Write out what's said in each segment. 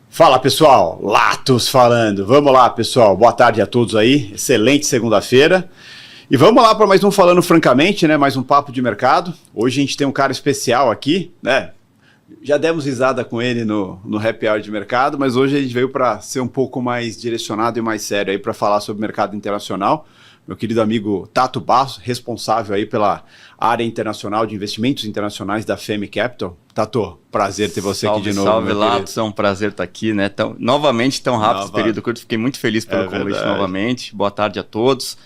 Fala pessoal, Latos falando. Vamos lá pessoal, boa tarde a todos aí, excelente segunda-feira. E vamos lá para mais um Falando Francamente, né? Mais um papo de mercado. Hoje a gente tem um cara especial aqui, né? Já demos risada com ele no Happy Hour de mercado, mas hoje a gente veio para ser um pouco mais direcionado e mais sério aí para falar sobre o mercado internacional. Meu querido amigo Tato Barros, responsável aí pela área internacional de investimentos internacionais da Feme Capital. Tato, prazer ter você aqui de novo. Salve, Latos, é um prazer estar aqui, né? Novamente, tão rápido esse período curto, fiquei muito feliz pelo convite novamente. Boa tarde a todos.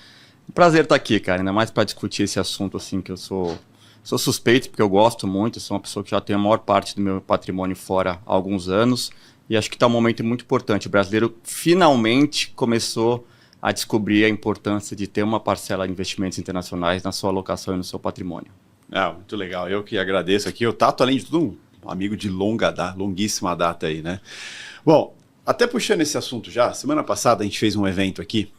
Um prazer estar aqui, cara, ainda mais para discutir esse assunto assim que eu sou suspeito, porque eu gosto muito, eu sou uma pessoa que já tem a maior parte do meu patrimônio fora há alguns anos, e acho que está um momento muito importante. O brasileiro finalmente começou a descobrir a importância de ter uma parcela de investimentos internacionais na sua alocação e no seu patrimônio. Muito legal, eu que agradeço aqui. O Tato, além de tudo, um amigo de longuíssima data aí, né? Bom, até puxando esse assunto já, semana passada a gente fez um evento aqui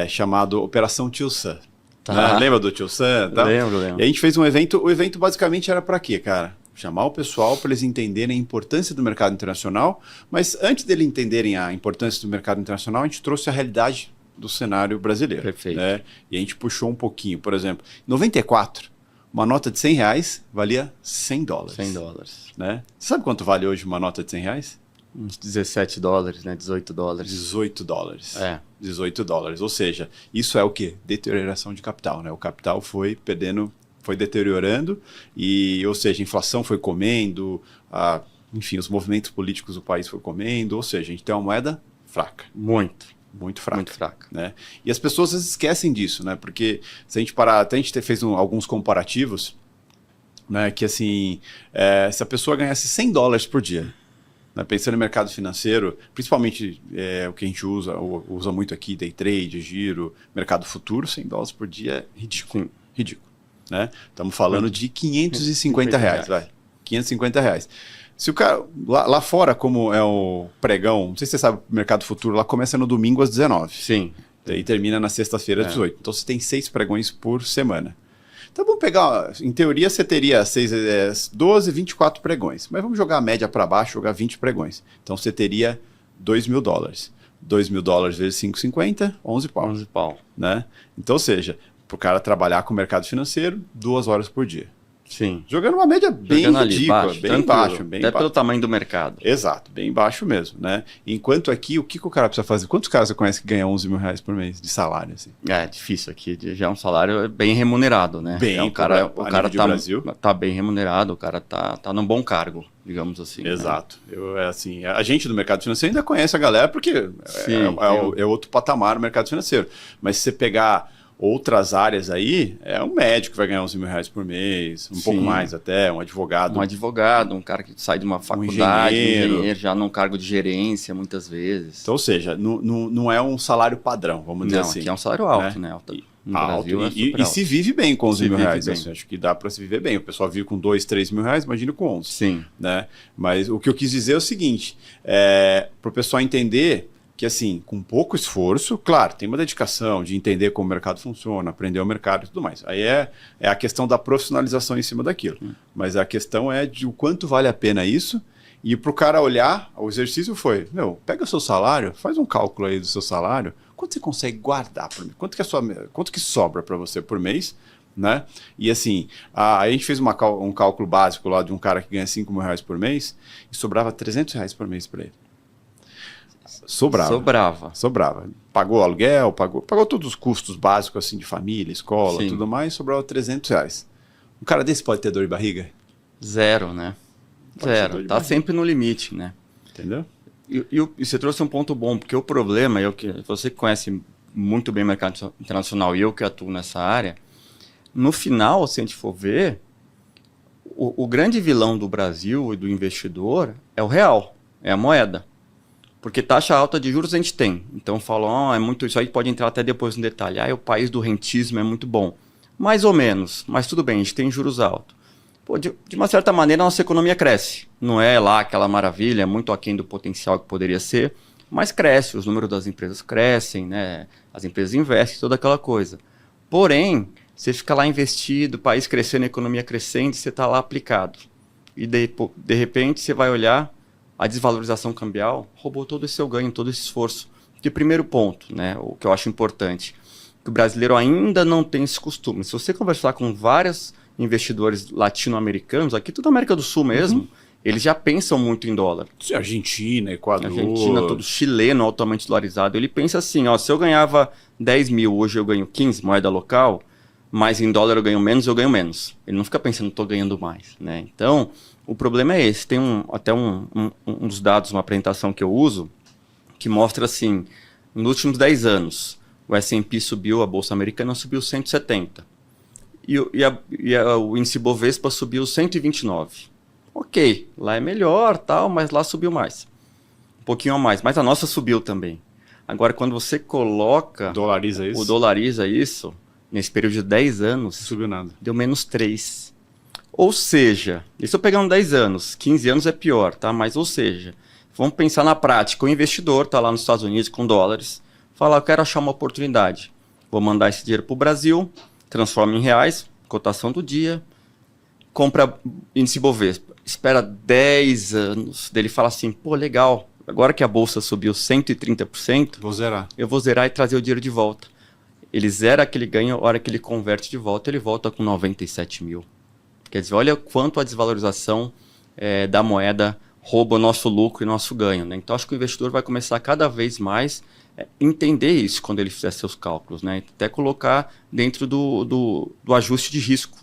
chamado Operação Tio Sam. Tá. Lembra do Tio Sam? Tá? Lembro. E a gente fez um evento, o evento basicamente era para quê, cara? Chamar o pessoal para eles entenderem a importância do mercado internacional, mas antes deles entenderem a importância do mercado internacional, a gente trouxe a realidade do cenário brasileiro. Perfeito. Né? E a gente puxou um pouquinho, por exemplo, em 94, uma nota de R$100 valia $100. $100. Né? Você sabe quanto vale hoje uma nota de R$100? Uns $17, né? $18. $18. É. $18. Ou seja, isso é o quê? Deterioração de capital, né? O capital foi deteriorando, ou seja, a inflação foi comendo, enfim, os movimentos políticos do país foi comendo, ou seja, a gente tem uma moeda fraca. Muito fraca. Né? E as pessoas às vezes esquecem disso, né? Porque se a gente parar, até a gente fez alguns comparativos, né? Que assim, se a pessoa ganhasse $100 por dia, né, pensando no mercado financeiro, principalmente o que a gente usa muito aqui, day trade, giro, mercado futuro, $100 por dia é ridículo. Ridículo. Né? Estamos falando de R$550, vai. R$550. Se o cara, lá fora, como é o pregão, não sei se você sabe, o mercado futuro lá começa no domingo às 19. Sim. E termina na sexta-feira às 18. Então você tem 6 pregões por semana. Então vamos pegar, em teoria você teria 12, 24 pregões, mas vamos jogar a média para baixo, jogar 20 pregões. Então você teria $2.000. $2.000 vezes 5,50, 11 pau. 11 pau. Né? Então, ou seja, para o cara trabalhar com o mercado financeiro, 2 horas por dia. Sim. Jogando uma média bem ridícula, bem baixo. Até pelo tamanho do mercado. Exato, bem baixo mesmo, né? Enquanto aqui, o que o cara precisa fazer? Quantos caras você conhece que ganham R$11.000 por mês de salário? Assim? É difícil aqui, já é um salário bem remunerado, né? Bem, o cara tá bem remunerado, o cara tá num bom cargo, digamos assim. Exato. Né? Assim, a gente do mercado financeiro ainda conhece a galera porque é outro patamar o mercado financeiro. Mas se você pegar outras áreas aí, um médico que vai ganhar R$11.000 por mês, pouco mais até, um advogado. Um cara que sai de uma faculdade, um engenheiro já num cargo de gerência, muitas vezes. Então, ou seja, não é um salário padrão, vamos dizer assim. Aqui é um salário alto, né? No Brasil e se vive bem com R$11.000, assim, acho que dá para se viver bem. O pessoal vive com R$2.000, R$3.000, imagina com 11. Sim. Né? Mas o que eu quis dizer é o seguinte, para o pessoal entender que assim, com pouco esforço, claro, tem uma dedicação de entender como o mercado funciona, aprender o mercado e tudo mais. Aí é a questão da profissionalização em cima daquilo. Mas a questão é de o quanto vale a pena isso. E para o cara olhar, o exercício foi, pega o seu salário, faz um cálculo aí do seu salário, quanto você consegue guardar por mês? Quanto que sobra para você por mês? Né? E assim, a gente fez um cálculo básico lá de um cara que ganha R$5.000 por mês e sobrava R$300 por mês para ele. Sobrava. Pagou aluguel, pagou todos os custos básicos assim de família, escola, tudo mais, sobrava R$300. Um cara desse pode ter dor de barriga? Zero, né? Zero. Tá sempre no limite, né? Entendeu? E você trouxe um ponto bom, porque o problema, você que conhece muito bem o mercado internacional e eu que atuo nessa área, no final, se a gente for ver, o grande vilão do Brasil e do investidor é o real, é a moeda. Porque taxa alta de juros a gente tem. Então falam, é muito, isso aí pode entrar até depois no detalhe. O país do rentismo é muito bom. Mais ou menos, mas tudo bem, a gente tem juros altos. pô, de uma certa maneira a nossa economia cresce. Não é lá aquela maravilha, muito aquém do potencial que poderia ser, mas cresce, os números das empresas crescem, né? As empresas investem, toda aquela coisa. Porém, você fica lá investido, o país crescendo, a economia crescendo, você está lá aplicado. E de repente você vai olhar, a desvalorização cambial roubou todo esse seu ganho, todo esse esforço. De primeiro ponto, né, o que eu acho importante, que o brasileiro ainda não tem esse costume. Se você conversar com vários investidores latino-americanos, aqui tudo América do Sul mesmo, eles já pensam muito em dólar. Argentina, Equador... Argentina, todo chileno altamente dolarizado. Ele pensa assim, ó, se eu ganhava 10 mil, hoje eu ganho 15, moeda local, mas em dólar eu ganho menos. Ele não fica pensando, estou ganhando mais, né? Então, o problema é esse. Tem até um dos dados, uma apresentação que eu uso, que mostra assim, nos últimos 10 anos, o S&P subiu, a Bolsa Americana subiu 170. E o índice Bovespa subiu 129. Ok, lá é melhor, tal, mas lá subiu mais. Um pouquinho a mais, mas a nossa subiu também. Agora, quando você coloca... Dolariza isso, nesse período de 10 anos... Subiu nada. Deu menos 3. Ou seja, isso eu pegando 10 anos, 15 anos é pior, tá? Mas, ou seja, vamos pensar na prática. O investidor está lá nos Estados Unidos com dólares, fala, eu quero achar uma oportunidade. Vou mandar esse dinheiro para o Brasil, transforma em reais, cotação do dia, compra índice Bovespa. Espera 10 anos, dele fala assim, pô, legal, agora que a bolsa subiu 130%, eu vou zerar e trazer o dinheiro de volta. Ele zera aquele ganho, a hora que ele converte de volta, ele volta com 97 mil. Quer dizer, olha quanto a desvalorização da moeda rouba o nosso lucro e nosso ganho, né? Então, acho que o investidor vai começar cada vez mais entender isso quando ele fizer seus cálculos, né? Até colocar dentro do ajuste de risco,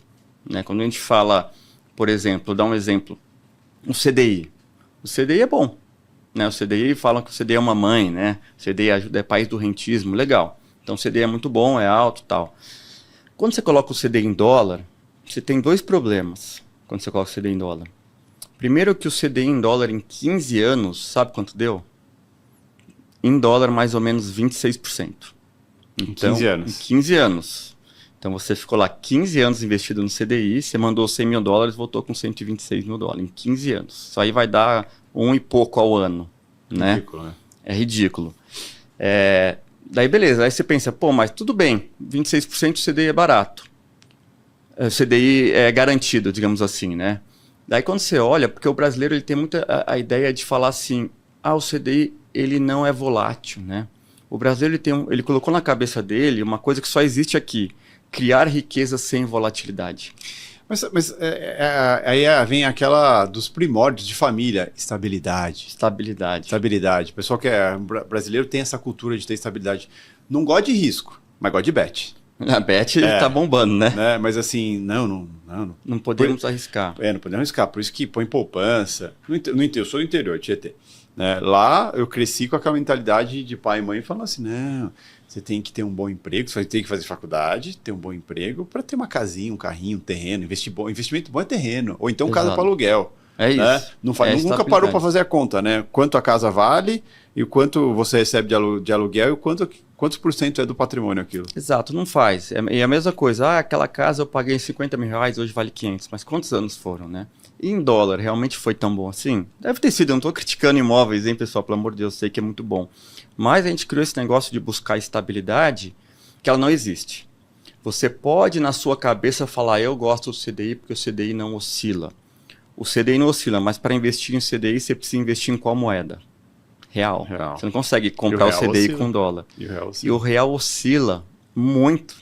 né? Quando a gente fala... Por exemplo, dar um exemplo, o CDI. O CDI é bom, né? O CDI falam que o CDI é uma mãe, né? O CDI é país do rentismo, legal. Então o CDI é muito bom, é alto e tal. Quando você coloca o CDI em dólar, você tem dois problemas quando você coloca o CDI em dólar. Primeiro que o CDI em dólar em 15 anos, sabe quanto deu? Em dólar, mais ou menos 26%. Então, em 15 anos. Em 15 anos. Então, você ficou lá 15 anos investido no CDI, você mandou 100 mil dólares, voltou com 126 mil dólares, em 15 anos. Isso aí vai dar 1 e pouco ao ano, né? Ridículo, né? É ridículo. Daí, beleza. Aí você pensa, pô, mas tudo bem, 26% do CDI é barato. O CDI é garantido, digamos assim, né? Daí, quando você olha, porque o brasileiro ele tem muita a ideia de falar assim, o CDI ele não é volátil, né? O brasileiro ele colocou na cabeça dele uma coisa que só existe aqui, criar riqueza sem volatilidade. Mas aí vem aquela dos primórdios de família, estabilidade. O pessoal brasileiro tem essa cultura de ter estabilidade. Não gosta de risco, mas gosta de bet. A bet tá bombando, né? Mas assim, não podemos arriscar. Não podemos arriscar, por isso que põe poupança. Eu sou do interior, Tietê. Né? Lá eu cresci com aquela mentalidade de pai e mãe falando assim, não... Você tem que ter um bom emprego, você tem que fazer faculdade, ter um bom emprego para ter uma casinha, um carrinho, um terreno. Investimento bom é terreno. Ou então casa para aluguel. É né? isso. Nunca parou para fazer a conta, né? Quanto a casa vale e o quanto você recebe de aluguel e quantos por cento é do patrimônio aquilo. Exato, não faz. E a mesma coisa, aquela casa eu paguei 50 mil reais, hoje vale 500. Mas quantos anos foram, né? E em dólar, realmente foi tão bom assim? Deve ter sido, eu não estou criticando imóveis, hein, pessoal? Pelo amor de Deus, eu sei que é muito bom. Mas a gente criou esse negócio de buscar estabilidade, que ela não existe. Você pode, na sua cabeça, falar, eu gosto do CDI porque o CDI não oscila. O CDI não oscila, mas para investir em CDI, você precisa investir em qual moeda? Real. Você não consegue comprar o CDI oscila com dólar. E o real oscila muito.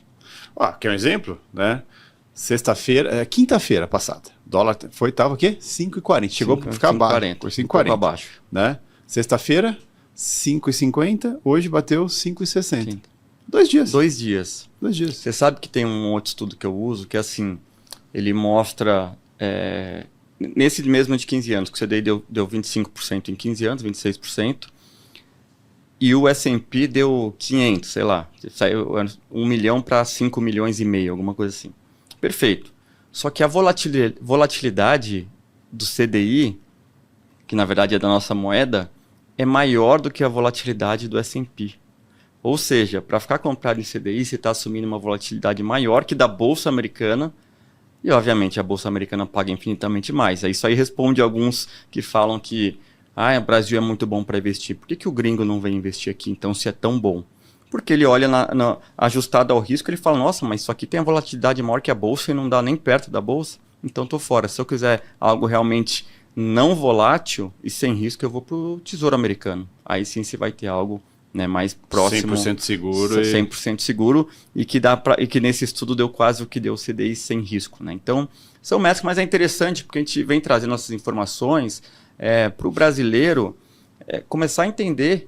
Quer um exemplo? Né? Quinta-feira passada, o dólar estava o quê? 5,40. Chegou para ficar abaixo. Por 5,40. Abaixo. Né? Sexta-feira, 5,50. Hoje bateu 5,60. 2 dias. 2 dias. 2 dias. Você sabe que tem um outro estudo que eu uso, que é assim, ele mostra, nesse mesmo de 15 anos, que o CDI deu 25% em 15 anos, 26%, e o S&P deu 500, sei lá, saiu 1 milhão para 5 milhões e meio, alguma coisa assim. Perfeito. Só que a volatilidade do CDI, que na verdade é da nossa moeda, é maior do que a volatilidade do S&P. Ou seja, para ficar comprado em CDI, você está assumindo uma volatilidade maior que da Bolsa Americana, E, obviamente, a Bolsa Americana paga infinitamente mais. Isso aí responde alguns que falam que o Brasil é muito bom para investir. Por que o gringo não vem investir aqui, então, se é tão bom? Porque ele olha ajustado ao risco, ele fala, nossa, mas isso aqui tem a volatilidade maior que a Bolsa e não dá nem perto da Bolsa, então estou fora. Se eu quiser algo realmente não volátil e sem risco, eu vou para o Tesouro Americano. Aí sim você vai ter algo, né, mais próximo. 100% seguro. 100% seguro e que nesse estudo deu quase o que deu o CDI sem risco. Né? Então, são métricas, mas é interessante porque a gente vem trazendo nossas informações para o brasileiro começar a entender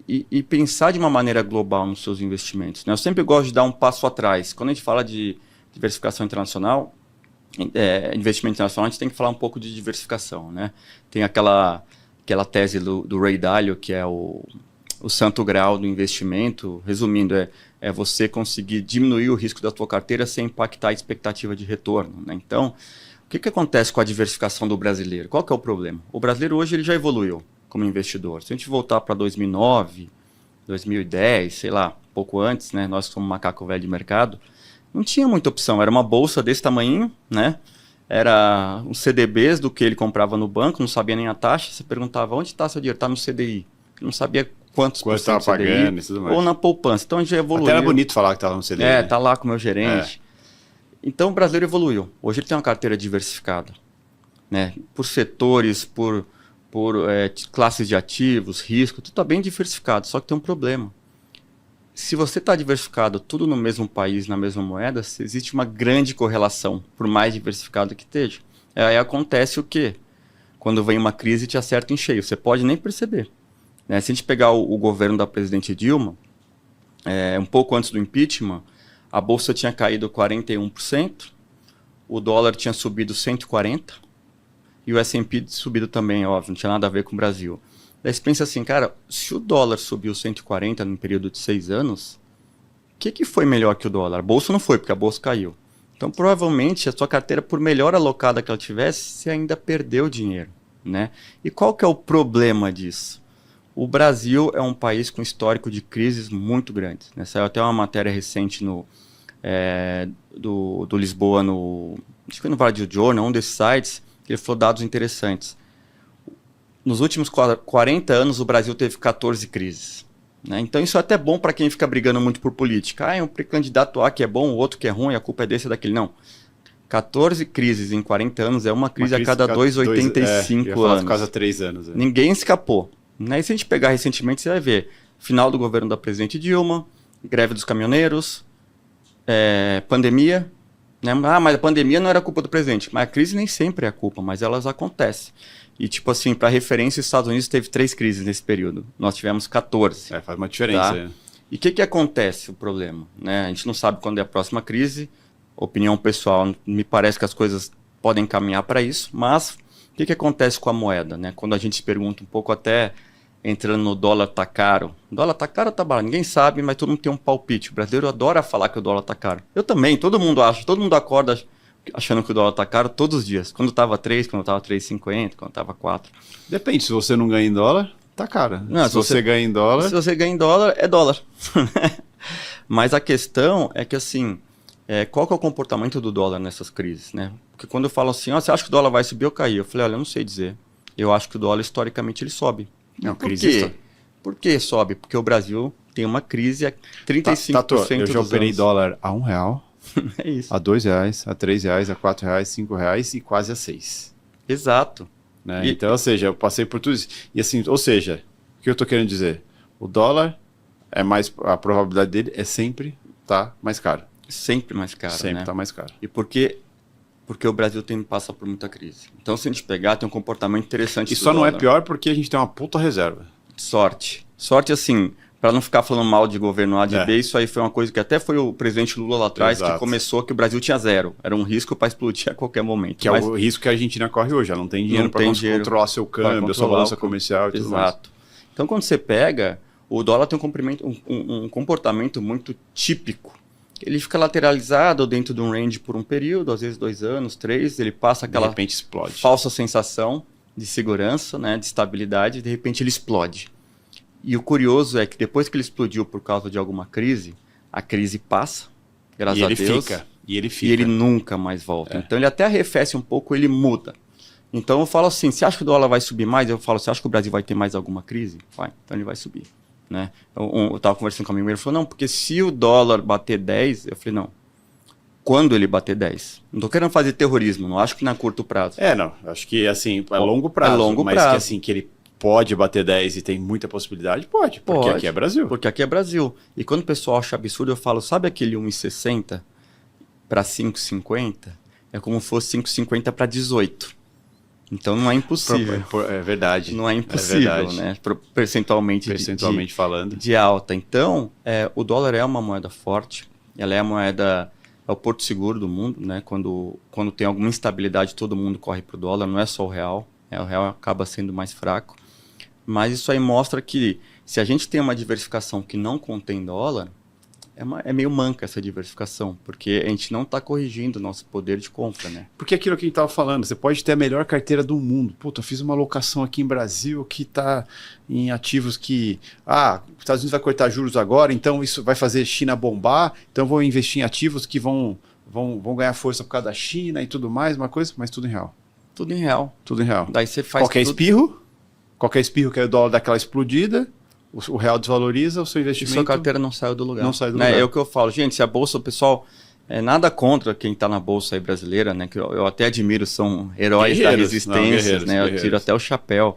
e pensar de uma maneira global nos seus investimentos. Né? Eu sempre gosto de dar um passo atrás. Quando a gente fala de diversificação internacional, investimento internacional, a gente tem que falar um pouco de diversificação. Né? Tem aquela tese do Ray Dalio, que é o santo grau do investimento. Resumindo, é você conseguir diminuir o risco da tua carteira sem impactar a expectativa de retorno. Né? Então, o que acontece com a diversificação do brasileiro? Qual que é o problema? O brasileiro hoje ele já evoluiu como investidor. Se a gente voltar para 2009, 2010, sei lá, pouco antes, né, nós somos macaco velho de mercado, não tinha muita opção. Era uma bolsa desse tamanhinho, né? Era uns CDBs do que ele comprava no banco, não sabia nem a taxa. Você perguntava, onde está seu dinheiro? Está no CDI. Não sabia quanto estava pagando e tudo mais. Ou na poupança. Então, a gente já evoluiu. Até era bonito falar que estava no CDI. Tá lá com o meu gerente. Então, o brasileiro evoluiu. Hoje ele tem uma carteira diversificada, né? Por setores, por classes de ativos, risco, tudo está bem diversificado, só que tem um problema. Se você está diversificado tudo no mesmo país, na mesma moeda, existe uma grande correlação, por mais diversificado que esteja. Aí acontece o quê? Quando vem uma crise, te acerta em cheio. Você pode nem perceber. Né? Se a gente pegar o governo da presidente Dilma, um pouco antes do impeachment, a bolsa tinha caído 41%, o dólar tinha subido 140%, e o S&P subido também, óbvio, não tinha nada a ver com o Brasil. Daí você pensa assim, cara, se o dólar subiu 140 num período de 6 anos, o que foi melhor que o dólar? A bolsa não foi, porque a bolsa caiu. Então, provavelmente, a sua carteira, por melhor alocada que ela tivesse, você ainda perdeu dinheiro. Né? E qual que é o problema disso? O Brasil é um país com histórico de crises muito grandes. Né? Saiu até uma matéria recente do Lisboa, acho que foi no Value Journal, um desses sites, ele falou dados interessantes. Nos últimos 40 anos, o Brasil teve 14 crises. Né? Então, isso é até bom para quem fica brigando muito por política. É um candidato A que é bom, o outro que é ruim, a culpa é desse ou daquele. Não. 14 crises em 40 anos é uma crise a cada 2,85 anos. Quase 3 anos. Ninguém escapou. Né? E se a gente pegar recentemente, você vai ver final do governo da presidente Dilma, greve dos caminhoneiros, pandemia. Né? Mas a pandemia não era culpa do presidente. Mas a crise nem sempre é a culpa, mas elas acontecem. E, tipo assim, para referência, os Estados Unidos teve 3 crises nesse período. Nós tivemos 14. Faz uma diferença. Tá? E o que acontece, o problema? Né? A gente não sabe quando é a próxima crise. Opinião pessoal, me parece que as coisas podem caminhar para isso. Mas o que acontece com a moeda? Né? Quando a gente se pergunta um pouco até entrando no dólar tá caro. O dólar tá caro ou tá barato? Ninguém sabe, mas todo mundo tem um palpite. O brasileiro adora falar que o dólar tá caro. Eu também, todo mundo acha. Todo mundo acorda achando que o dólar tá caro todos os dias. Quando tava 3, quando tava 3,50, quando tava 4. Depende, se você não ganha em dólar, tá caro. Não, se você ganha em dólar... Se você ganha em dólar, é dólar. Mas a questão é que, assim, qual que é o comportamento do dólar nessas crises, né? Porque quando eu falo assim, você acha que o dólar vai subir ou cair? Eu falei, olha, eu não sei dizer. Eu acho que o dólar, historicamente, ele sobe. Não, por quê? Por que sobe? Porque o Brasil tem uma crise a 35% eu já operei dólar a R$1, é isso. a R$2, a R$3, a R$4, R$5 e quase a 6. Exato. Né? Então, ou seja, eu passei por tudo isso. E assim, ou seja, o que eu estou querendo dizer? O dólar a probabilidade dele é sempre tá mais caro. Sempre mais caro, sempre tá mais caro. E por quê? Porque o Brasil passa por muita crise. Então, se a gente pegar, tem um comportamento interessante. E só não é pior porque a gente tem uma puta reserva. Sorte. Sorte, assim, para não ficar falando mal de governo A, de B, isso aí foi uma coisa que até foi o presidente Lula lá atrás que começou, que o Brasil tinha 0. Era um risco para explodir a qualquer momento. Que é o risco que a Argentina corre hoje. Ela não tem dinheiro para controlar seu câmbio, sua balança comercial e tudo mais. Exato. Então, quando você pega, o dólar tem um comportamento muito típico. Ele fica lateralizado dentro de um range por um período, às vezes 2 anos, 3, ele passa aquela de repente explode. Falsa sensação de segurança, né, de estabilidade, e de repente ele explode. E o curioso é que depois que ele explodiu por causa de alguma crise, a crise passa, graças a Deus. E ele fica. E ele nunca mais volta. Então ele até arrefece um pouco, ele muda. Então eu falo assim, você acha que o dólar vai subir mais? Eu falo, você acha que o Brasil vai ter mais alguma crise? Vai, então ele vai subir. Né? Eu estava conversando com a minha amiga, ele falou, não, porque se o dólar bater 10, eu falei, não. Quando ele bater 10? Não estou querendo fazer terrorismo, não acho que na curto prazo. Não, acho que assim, é longo prazo. É longo mas prazo. Que assim, que ele pode bater 10 e tem muita possibilidade, pode, porque aqui é Brasil. Porque aqui é Brasil. E quando o pessoal acha absurdo, eu falo, sabe aquele 1,60 para 5,50? É como se fosse 5,50 para 18. Então não é impossível. É verdade. Não é impossível, né? Percentualmente falando. De alta. Então, o dólar é uma moeda forte. Ela é a moeda, é o porto seguro do mundo, né? Quando tem alguma instabilidade, todo mundo corre para o dólar. Não é só o real. O real acaba sendo mais fraco. Mas isso aí mostra que se a gente tem uma diversificação que não contém dólar, é meio manca essa diversificação, porque a gente não está corrigindo o nosso poder de compra, né? Porque aquilo que a gente estava falando, você pode ter a melhor carteira do mundo. Puta, eu fiz uma alocação aqui em Brasil que está em ativos que... os Estados Unidos vai cortar juros agora, então isso vai fazer China bombar, então eu vou investir em ativos que vão ganhar força por causa da China e tudo mais, uma coisa, mas tudo em real. Tudo em real. Tudo em real. Daí você faz qualquer espirro que é o dólar daquela explodida, o real desvaloriza, o seu investimento... E sua carteira não saiu do lugar. Não sai do lugar. É o que eu falo. Gente, se a bolsa, o pessoal... nada contra quem está na bolsa aí brasileira, né? Que eu até admiro, são heróis da resistência, né? Eu tiro até o chapéu.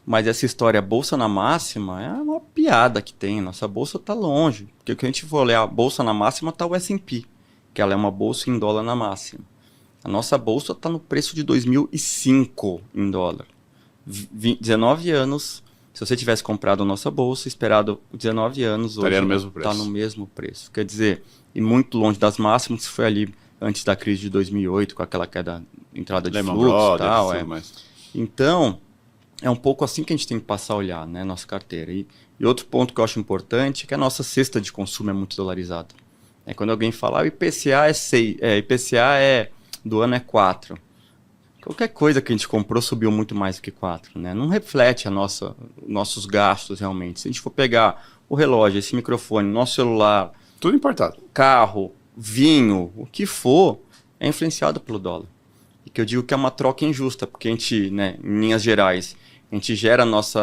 Mas essa história, bolsa na máxima, é uma piada que tem. Nossa bolsa está longe. Porque o que a gente for olhar, a bolsa na máxima está o S&P, que ela é uma bolsa em dólar na máxima. A nossa bolsa está no preço de 2005 em dólar. 19 anos... Se você tivesse comprado a nossa bolsa, esperado 19 anos, hoje está no mesmo preço. Quer dizer, e muito longe das máximas, que foi ali antes da crise de 2008, com aquela queda, entrada de fluxo e tal. Então, é um pouco assim que a gente tem que passar a olhar, né, nossa carteira. E outro ponto que eu acho importante é que a nossa cesta de consumo é muito dolarizada. Quando alguém fala, o IPCA é 6, IPCA do ano é 4. Qualquer coisa que a gente comprou subiu muito mais do que 4, né? Não reflete nossos gastos realmente. Se a gente for pegar o relógio, esse microfone, nosso celular... Tudo importado. Carro, vinho, o que for, é influenciado pelo dólar. E que eu digo que é uma troca injusta, porque a gente, né, em linhas gerais, a gente gera nosso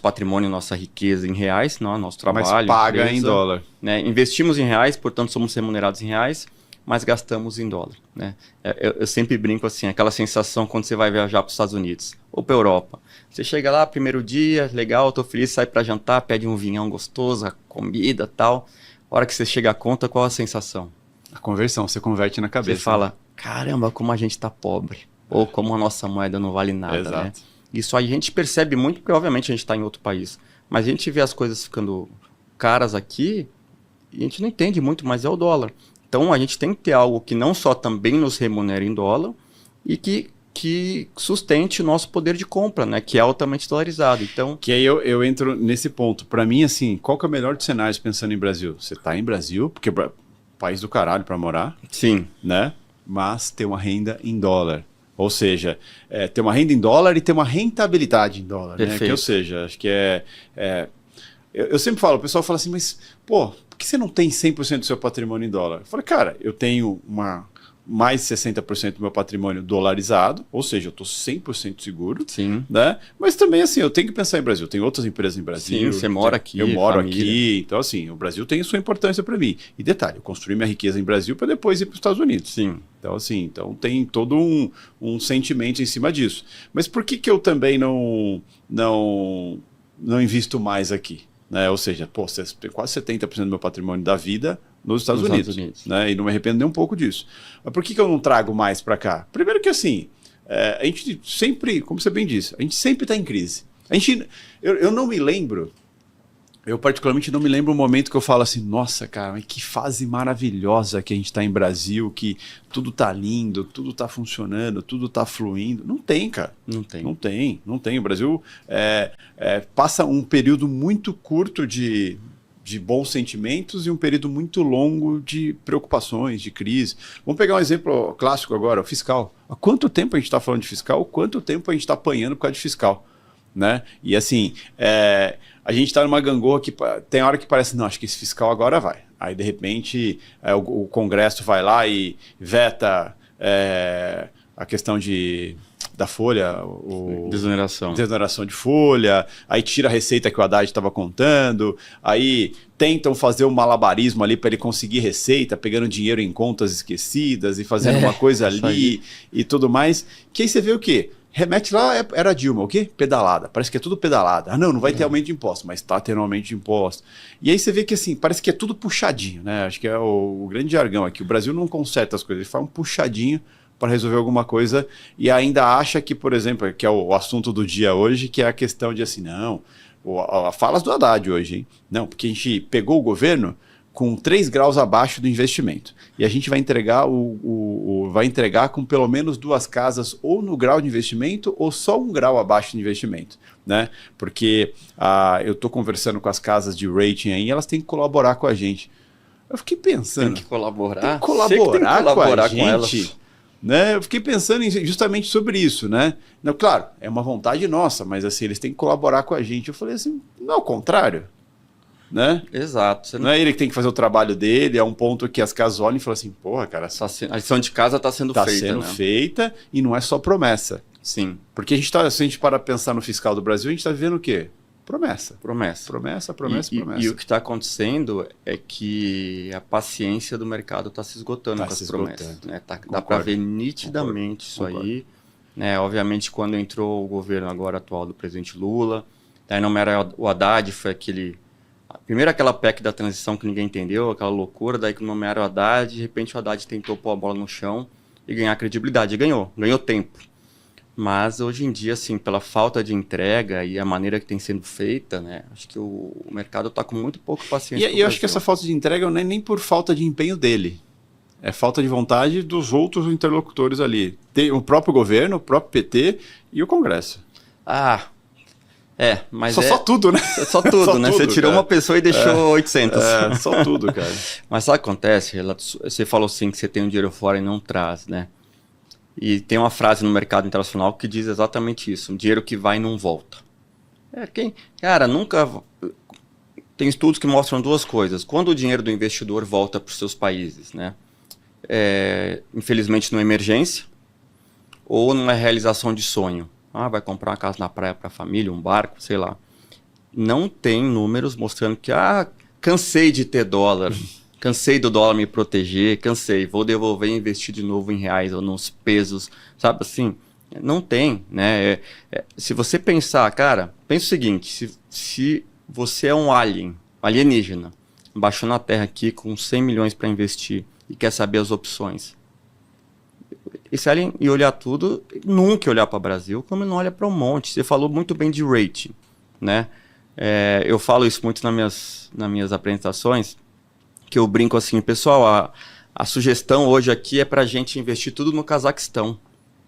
patrimônio, nossa riqueza em reais, nosso trabalho. Mas paga empresa, em dólar. Né? Investimos em reais, portanto somos remunerados em reais, mas gastamos em dólar. Né? Eu sempre brinco assim, aquela sensação quando você vai viajar para os Estados Unidos ou para a Europa. Você chega lá, primeiro dia, legal, estou feliz, sai para jantar, pede um vinhão gostoso, a comida tal. A hora que você chega à conta, qual a sensação? A conversão, você converte na cabeça. Você fala, caramba, como a gente está pobre. Ou como a nossa moeda não vale nada. Exato. Né? Isso aí a gente percebe muito, porque obviamente a gente está em outro país. Mas a gente vê as coisas ficando caras aqui e a gente não entende muito, mas é o dólar. Então, a gente tem que ter algo que não só também nos remunere em dólar e que sustente o nosso poder de compra, né? Que é altamente dolarizado. Então, que aí eu entro nesse ponto. Para mim, assim, qual que é o melhor dos cenários pensando em Brasil? Você está em Brasil, porque é país do caralho para morar. Sim. Né? Mas ter uma renda em dólar. Ou seja, ter uma renda em dólar e ter uma rentabilidade em dólar. Né? Que, ou seja, acho que eu sempre falo, o pessoal fala assim, mas, pô, por que você não tem 100% do seu patrimônio em dólar? Eu falei, cara, eu tenho mais de 60% do meu patrimônio dolarizado, ou seja, eu estou 100% seguro. Sim. Né? Mas também, assim, eu tenho que pensar em Brasil. Tem outras empresas em Brasil. Sim, você mora aqui. Eu moro aqui. Então, assim, o Brasil tem sua importância para mim. E detalhe, eu construí minha riqueza em Brasil para depois ir para os Estados Unidos. Sim. Então, assim, tem todo um sentimento em cima disso. Mas por que eu também não invisto mais aqui? Né? Ou seja, pô, quase 70% do meu patrimônio da vida nos Estados Unidos. Né? E não me arrependo nem um pouco disso. Mas por que eu não trago mais para cá? Primeiro que assim, a gente sempre, como você bem disse, a gente sempre está em crise. Eu não me lembro, eu particularmente não me lembro um momento que eu falo assim, nossa, cara, que fase maravilhosa que a gente está em Brasil, que tudo tá lindo, tudo tá funcionando, tudo tá fluindo. Não tem, cara. Não tem. O Brasil passa um período muito curto de bons sentimentos e um período muito longo de preocupações, de crise. Vamos pegar um exemplo clássico agora, o fiscal. Há quanto tempo a gente está falando de fiscal? Quanto tempo a gente está apanhando por causa de fiscal? né? E assim, a gente está numa gangorra que tem hora que parece, não, acho que esse fiscal agora vai. Aí, de repente, o Congresso vai lá e veta a questão da folha, desoneração de folha, aí tira a receita que o Haddad estava contando, aí tentam fazer um malabarismo ali para ele conseguir receita, pegando dinheiro em contas esquecidas e fazendo uma coisa ali e tudo mais. Que aí você vê o quê? Remete lá, era Dilma, o quê? Pedalada. Parece que é tudo pedalada. Ah, não vai ter aumento de imposto, mas está tendo aumento de imposto. E aí você vê que assim, parece que é tudo puxadinho, né? Acho que é o grande jargão aqui. O Brasil não conserta as coisas, ele faz um puxadinho para resolver alguma coisa e ainda acha que, por exemplo, que é o assunto do dia hoje, que é a questão de assim, não, falas do Haddad hoje, hein? Não, porque a gente pegou o governo com 3 graus abaixo do investimento. E a gente vai entregar vai entregar com pelo menos 2 casas ou no grau de investimento ou só 1 grau abaixo de investimento, né? Porque eu estou conversando com as casas de rating aí, elas têm que colaborar com a gente. Eu fiquei pensando... Tem que colaborar? Tem que colaborar com a elas. gente. Né? Eu fiquei pensando justamente sobre isso, né? Não, claro, é uma vontade nossa, mas assim, eles têm que colaborar com a gente. Eu falei assim, não é o contrário, né? Exato. Não é ele que tem que fazer o trabalho dele, é um ponto que as casas olham e falam assim, porra, cara, a lição de casa está sendo feita. Está sendo feita e não é só promessa. Sim. Porque se a gente para pensar no fiscal do Brasil, a gente está vivendo o quê? Promessa. Promessa. E o que está acontecendo é que a paciência do mercado está se esgotando com as promessas. Né? Dá para ver nitidamente isso aí. Né? Obviamente, quando entrou o governo agora atual do presidente Lula, daí não era o Haddad, foi aquele... Primeiro aquela PEC da transição que ninguém entendeu, aquela loucura, daí que o nome era o Haddad, de repente o Haddad tentou pôr a bola no chão e ganhar credibilidade. E ganhou tempo. Mas hoje em dia, assim, pela falta de entrega e a maneira que tem sendo feita, né, acho que o mercado está com muito pouco paciência. E eu acho que essa falta de entrega não é nem por falta de empenho dele. É falta de vontade dos outros interlocutores ali. Tem o próprio governo, o próprio PT e o Congresso. Mas só tudo, né? Só tudo, só né? Tudo, você tirou uma pessoa e deixou 800. Só tudo, cara. Mas sabe o que acontece? Você falou assim que você tem um dinheiro fora e não traz, né? E tem uma frase no mercado internacional que diz exatamente isso. Um dinheiro que vai e não volta. Cara, nunca... Tem estudos que mostram 2 coisas. Quando o dinheiro do investidor volta para os seus países, né? Infelizmente numa emergência ou numa realização de sonho. Vai comprar uma casa na praia para a família, um barco, sei lá. Não tem números mostrando que, cansei de ter dólar, cansei do dólar me proteger, cansei, vou devolver e investir de novo em reais ou nos pesos, sabe assim? Não tem, né? Se você pensar, cara, pensa o seguinte, se você é um alienígena, baixou na Terra aqui com 100 milhões para investir e quer saber as opções, esse alien ia olhar tudo, nunca olhar para o Brasil, como não olha para um monte. Você falou muito bem de rating, né? Eu falo isso muito nas minhas apresentações, que eu brinco assim, pessoal, a sugestão hoje aqui é para a gente investir tudo no Cazaquistão.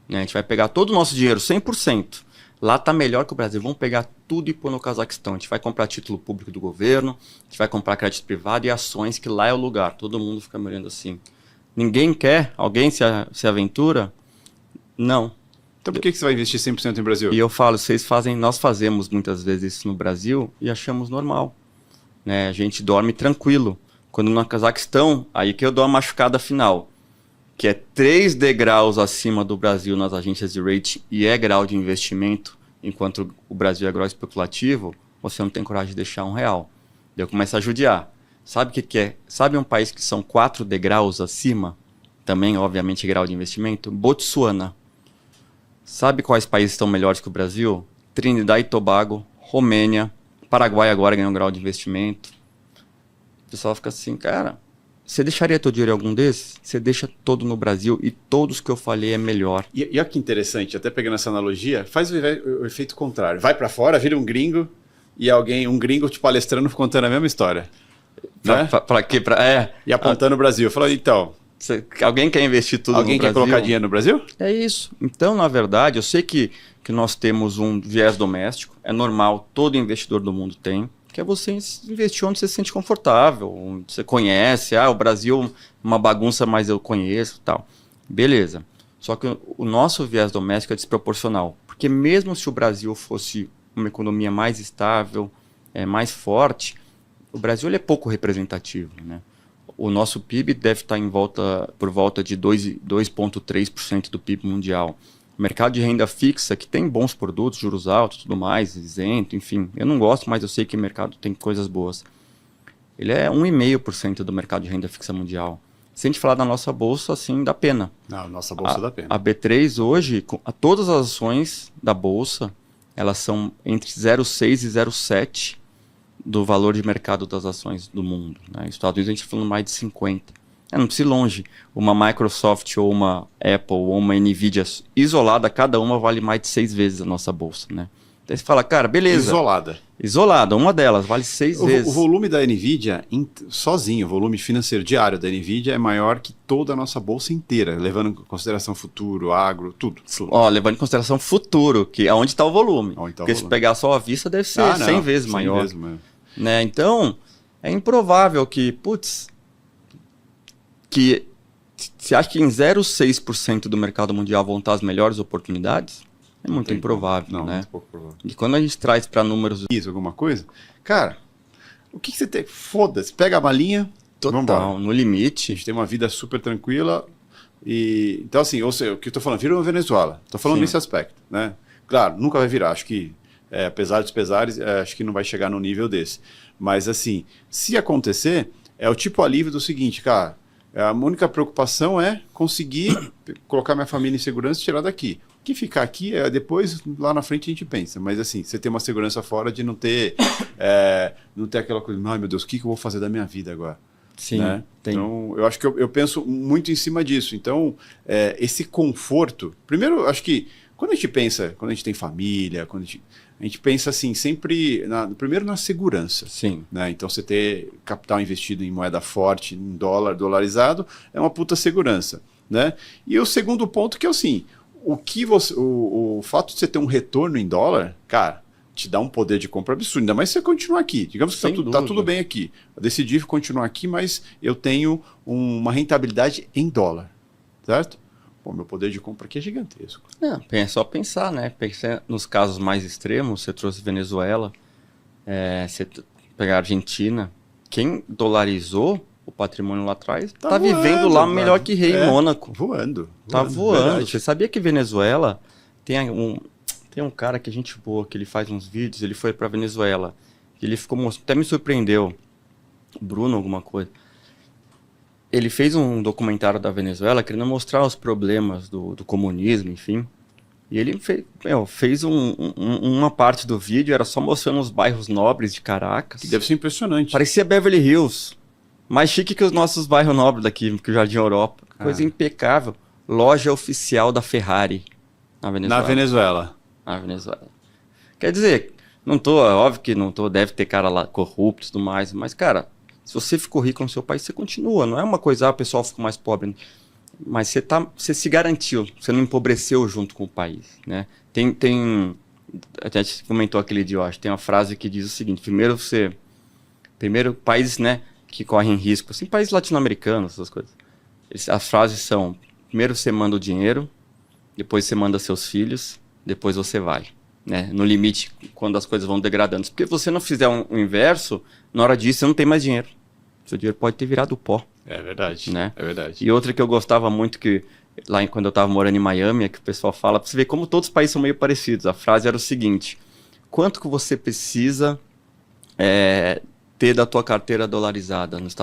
Né? A gente vai pegar todo o nosso dinheiro, 100%. Lá está melhor que o Brasil. Vamos pegar tudo e pôr no Cazaquistão. A gente vai comprar título público do governo, a gente vai comprar crédito privado e ações, que lá é o lugar. Todo mundo fica me olhando assim. Ninguém quer? Alguém se aventura? Não. Então por que você vai investir 100% em Brasil? E eu falo, nós fazemos muitas vezes isso no Brasil e achamos normal. Né? A gente dorme tranquilo. Quando no Cazaquistão, aí que eu dou a machucada final, que é 3 degraus acima do Brasil nas agências de rating e é grau de investimento, enquanto o Brasil é grau especulativo, você não tem coragem de deixar R$1. Daí eu começo a judiar. Sabe o que é? Sabe um país que são 4 degraus acima? Também, obviamente, grau de investimento? Botsuana. Sabe quais países estão melhores que o Brasil? Trinidad e Tobago, Romênia, Paraguai agora ganhou um grau de investimento. O pessoal fica assim, cara, você deixaria teu dinheiro em algum desses? Você deixa todo no Brasil e todos que eu falei é melhor. E olha que interessante, até pegando essa analogia, faz o efeito contrário. Vai para fora, vira um gringo e um gringo te palestrando contando a mesma história. Né? Para quê? E apontando o Brasil. Falou, então... Alguém quer investir tudo no Brasil? Alguém quer colocar dinheiro no Brasil? É isso. Então, na verdade, eu sei que nós temos um viés doméstico. É normal, todo investidor do mundo tem. Que é você investir onde você se sente confortável. Onde você conhece. O Brasil é uma bagunça, mas eu conheço e tal. Beleza. Só que o nosso viés doméstico é desproporcional. Porque mesmo se o Brasil fosse uma economia mais estável, mais forte, o Brasil ele é pouco representativo, né? O nosso PIB deve estar por volta de 2,3% do PIB mundial. O mercado de renda fixa, que tem bons produtos, juros altos, tudo mais, isento, enfim. Eu não gosto, mas eu sei que o mercado tem coisas boas. Ele é 1,5% do mercado de renda fixa mundial. Se a gente falar da nossa bolsa, assim, dá pena. Não, nossa bolsa dá pena. A B3 hoje, todas as ações da bolsa, elas são entre 0,6 e 0,7 do valor de mercado das ações do mundo. Né? Nos Estados Unidos a gente está falando mais de 50. Não precisa ir longe. Uma Microsoft ou uma Apple ou uma Nvidia isolada, cada uma vale mais de 6 vezes a nossa bolsa. Né? Daí você fala, cara, beleza. Isolada, uma delas vale 6 vezes. O volume da Nvidia, sozinho, o volume financeiro diário da Nvidia é maior que toda a nossa bolsa inteira, levando em consideração futuro, agro, tudo. Levando em consideração futuro, que é onde está o volume. Porque se pegar só a vista, deve ser 100 vezes maior. Mesmo. Né? Então, é improvável que você acha que em 0,6% do mercado mundial vão estar as melhores oportunidades? É muito improvável, né? Muito pouco provável. E quando a gente traz para números... Isso, alguma coisa? Cara, o que você tem? Foda-se, pega a malinha, total, no limite. A gente tem uma vida super tranquila e... Então, assim, ou seja, o que eu tô falando, vira uma Venezuela. Tô falando nesse aspecto, né? Claro, nunca vai virar, acho que... apesar dos pesares, acho que não vai chegar no nível desse. Mas, assim, se acontecer, é o tipo alívio do seguinte, cara, a única preocupação é conseguir colocar minha família em segurança e tirar daqui. O que ficar aqui, depois, lá na frente, a gente pensa. Mas, assim, você tem uma segurança fora de não ter aquela coisa, ai meu Deus, o que eu vou fazer da minha vida agora? Sim, né? Então, eu acho que eu penso muito em cima disso. Então, esse conforto... Primeiro, eu acho que quando a gente tem família, a gente pensa assim, sempre, primeiro na segurança. Sim. Né? Então, você ter capital investido em moeda forte, em dólar, dolarizado, é uma puta segurança. Né? E o segundo ponto que é assim, o fato de você ter um retorno em dólar, cara, te dá um poder de compra absurdo, ainda mais se você continuar aqui. Digamos que tá tudo bem aqui. Eu decidi continuar aqui, mas eu tenho uma rentabilidade em dólar. Certo? Pô, meu poder de compra aqui é gigantesco. É só pensar, né? Pensar nos casos mais extremos, você trouxe Venezuela, você pegar a Argentina. Quem dolarizou o patrimônio lá atrás tá vivendo lá melhor que rei em Mônaco. Voando. Tá voando. Verdade. Você sabia que Venezuela tem um cara que é gente boa, que ele faz uns vídeos, ele foi pra Venezuela. Ele ficou até me surpreendeu. Bruno, alguma coisa. Ele fez um documentário da Venezuela querendo mostrar os problemas do comunismo, enfim. E ele fez uma parte do vídeo, era só mostrando os bairros nobres de Caracas. Que deve ser impressionante. Parecia Beverly Hills. Mais chique que os nossos bairros nobres daqui, que o Jardim Europa. Coisa impecável. Loja oficial da Ferrari na Venezuela. Na Venezuela. Quer dizer, óbvio que deve ter cara lá corrupto e tudo mais, mas, cara, se você ficou rico no seu país, você continua. Não é uma coisa, o pessoal ficou mais pobre. Mas você se garantiu, você não empobreceu junto com o país, né? Até a gente comentou aquele dia, eu acho, tem uma frase que diz o seguinte, primeiro países, né, que correm risco, assim, países latino-americanos, essas coisas. As frases são, primeiro você manda o dinheiro, depois você manda seus filhos, depois você vai. Né? No limite, quando as coisas vão degradando. Porque se você não fizer o inverso, na hora disso você não tem mais dinheiro. Seu dinheiro pode ter virado pó. É verdade. Né? É verdade. E outra que eu gostava muito, que lá quando eu estava morando em Miami, é que o pessoal fala, para você ver como todos os países são meio parecidos. A frase era o seguinte, quanto que você precisa ter da tua carteira dolarizada nos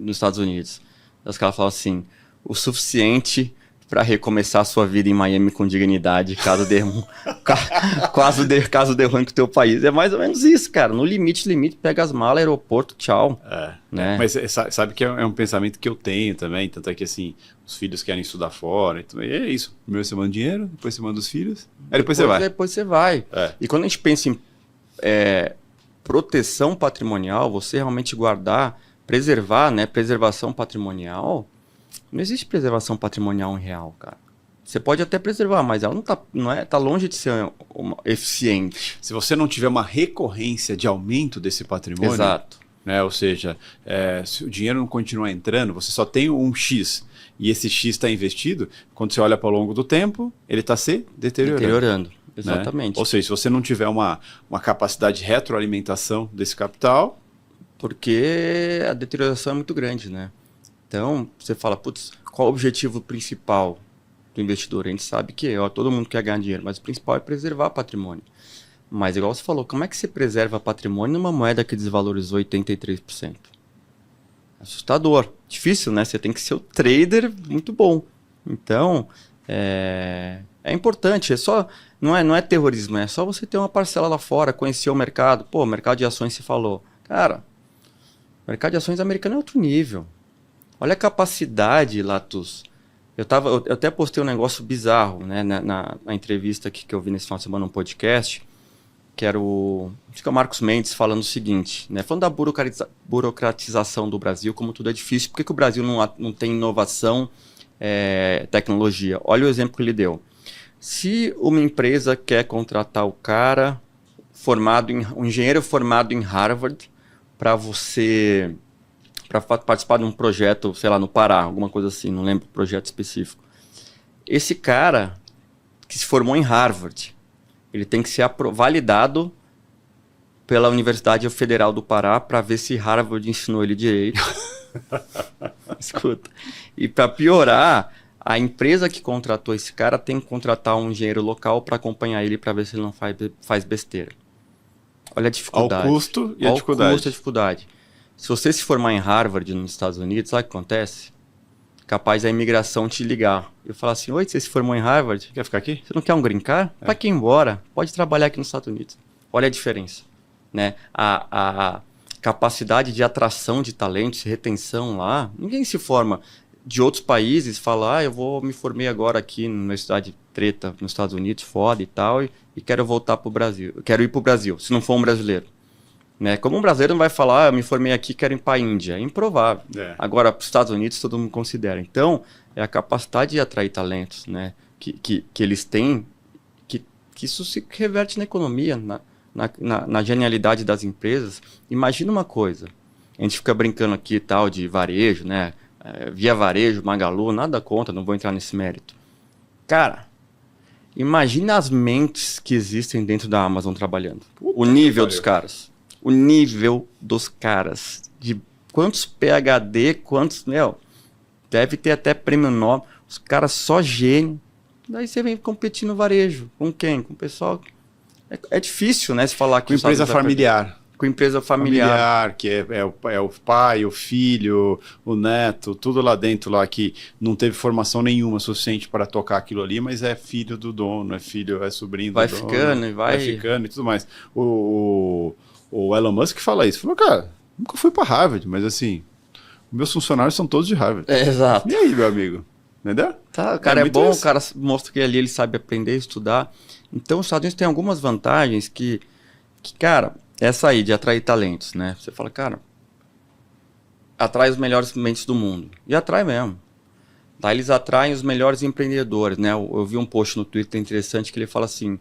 Estados Unidos? Os caras falam assim, o suficiente para recomeçar a sua vida em Miami com dignidade, caso dê ruim com o teu país. É mais ou menos isso, cara. No limite, pega as malas, aeroporto, tchau. Né? Mas sabe que é um pensamento que eu tenho também, tanto é que assim, os filhos querem estudar fora, então é isso. Primeiro você manda dinheiro, depois você manda os filhos, aí depois você vai. Depois você vai. E quando a gente pensa em proteção patrimonial, você realmente preservar, né, preservação patrimonial, não existe preservação patrimonial em real, cara. Você pode até preservar, mas ela tá longe de ser eficiente. Se você não tiver uma recorrência de aumento desse patrimônio, exato. Né, ou seja, se o dinheiro não continuar entrando, você só tem um X e esse X está investido, quando você olha para o longo do tempo, ele está se deteriorando. Exatamente. Né? Ou seja, se você não tiver uma capacidade de retroalimentação desse capital... Porque a deterioração é muito grande, né? Então, você fala, putz, qual o objetivo principal do investidor? A gente sabe que todo mundo quer ganhar dinheiro, mas o principal é preservar patrimônio. Mas, igual você falou, como é que você preserva patrimônio numa moeda que desvalorizou 83%? Assustador. Difícil, né? Você tem que ser um trader muito bom. Então, é importante. Não é terrorismo, é só você ter uma parcela lá fora, conhecer o mercado. Pô, mercado de ações se falou. Cara, o mercado de ações americano é outro nível. Olha a capacidade, Latus. Eu até postei um negócio bizarro, né, na entrevista aqui que eu vi nesse final de semana, um podcast, que era acho que é o Marcos Mendes falando o seguinte, né, falando da burocratização do Brasil, como tudo é difícil, por que o Brasil não tem inovação, tecnologia? Olha o exemplo que ele deu. Se uma empresa quer contratar o cara um engenheiro formado em Harvard para participar de um projeto, sei lá, no Pará, alguma coisa assim, não lembro o projeto específico. Esse cara que se formou em Harvard, ele tem que ser validado pela Universidade Federal do Pará para ver se Harvard ensinou ele direito. Escuta. E para piorar, a empresa que contratou esse cara tem que contratar um engenheiro local para acompanhar ele para ver se ele não faz besteira. Olha a dificuldade. Ao custo e a dificuldade. Ao custo e a dificuldade. Se você se formar em Harvard, nos Estados Unidos, sabe o que acontece? Capaz da imigração te ligar. Eu falar assim, oi, você se formou em Harvard? Quer ficar aqui? Você não quer um green card? Para que ir embora? Pode trabalhar aqui nos Estados Unidos. Olha a diferença. Né? A capacidade de atração de talentos, retenção lá, ninguém se forma de outros países, fala, eu me formei agora aqui na Universidade Treta, nos Estados Unidos, foda e tal, e quero voltar para o Brasil. Quero ir para o Brasil, se não for um brasileiro. Né? Como um brasileiro não vai falar, eu me formei aqui, quero ir para a Índia. É improvável. Agora, para os Estados Unidos, todo mundo considera. Então, é a capacidade de atrair talentos, né? que eles têm, que isso se reverte na economia, na genialidade das empresas. Imagina uma coisa, a gente fica brincando aqui tal de varejo, né? Via Varejo, Magalu, nada contra, não vou entrar nesse mérito. Cara, imagina as mentes que existem dentro da Amazon trabalhando. O nível dos caras. O nível dos caras. De quantos PhD, quantos... deve ter até prêmio Nobel. Os caras só gênio. Daí você vem competir no varejo. Com quem? Com o pessoal... É difícil, né? Se falar que... Com empresa familiar. Com empresa familiar. Que é o pai, o filho, o neto, tudo lá dentro lá que não teve formação nenhuma suficiente para tocar aquilo ali, mas é filho do dono, é sobrinho do dono. Vai ficando e tudo mais. O Elon Musk fala isso. Falou, cara, nunca fui para Harvard, mas assim, meus funcionários são todos de Harvard. Exato. E aí, meu amigo? Entendeu? Tá, o cara é bom, o cara mostra que ali ele sabe aprender, estudar. Então, os Estados Unidos tem algumas vantagens que cara... Essa aí, de atrair talentos, né? Você fala, cara, atrai os melhores mentes do mundo. E atrai mesmo. Daí eles atraem os melhores empreendedores, né? Eu vi um post no Twitter interessante que ele fala assim,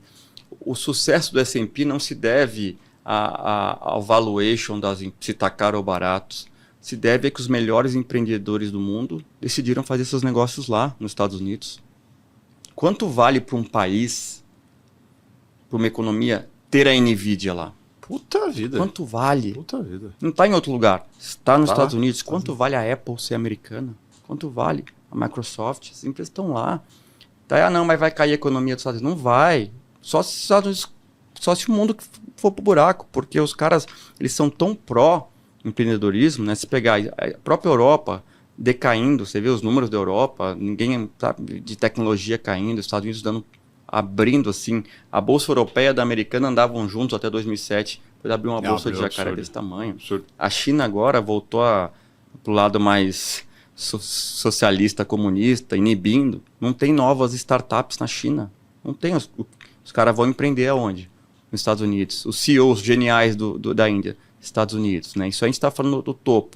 o sucesso do S&P não se deve ao valuation se tá caro ou barato. Se deve a que os melhores empreendedores do mundo decidiram fazer seus negócios lá, nos Estados Unidos. Quanto vale para um país, para uma economia, ter a NVIDIA lá? Puta vida. Quanto vale? Puta vida. Não está em outro lugar. Está nos Estados Unidos. Quanto vale a Apple ser americana? Quanto vale a Microsoft? As empresas estão lá. Daí, não, mas vai cair a economia dos Estados Unidos. Não vai. Só se o mundo for pro buraco. Porque os caras, eles são tão pró-empreendedorismo, né? Se pegar a própria Europa decaindo, você vê os números da Europa, ninguém sabe de tecnologia caindo, os Estados Unidos abrindo assim, a bolsa europeia e da americana andavam juntos até 2007, depois abriu uma bolsa de jacaré desse tamanho. Absurdo. A China agora voltou pro lado mais socialista, comunista, inibindo. Não tem novas startups na China. Não tem. Os caras vão empreender aonde? Nos Estados Unidos. Os CEOs geniais da Índia, Estados Unidos. Né? Isso a gente está falando do topo.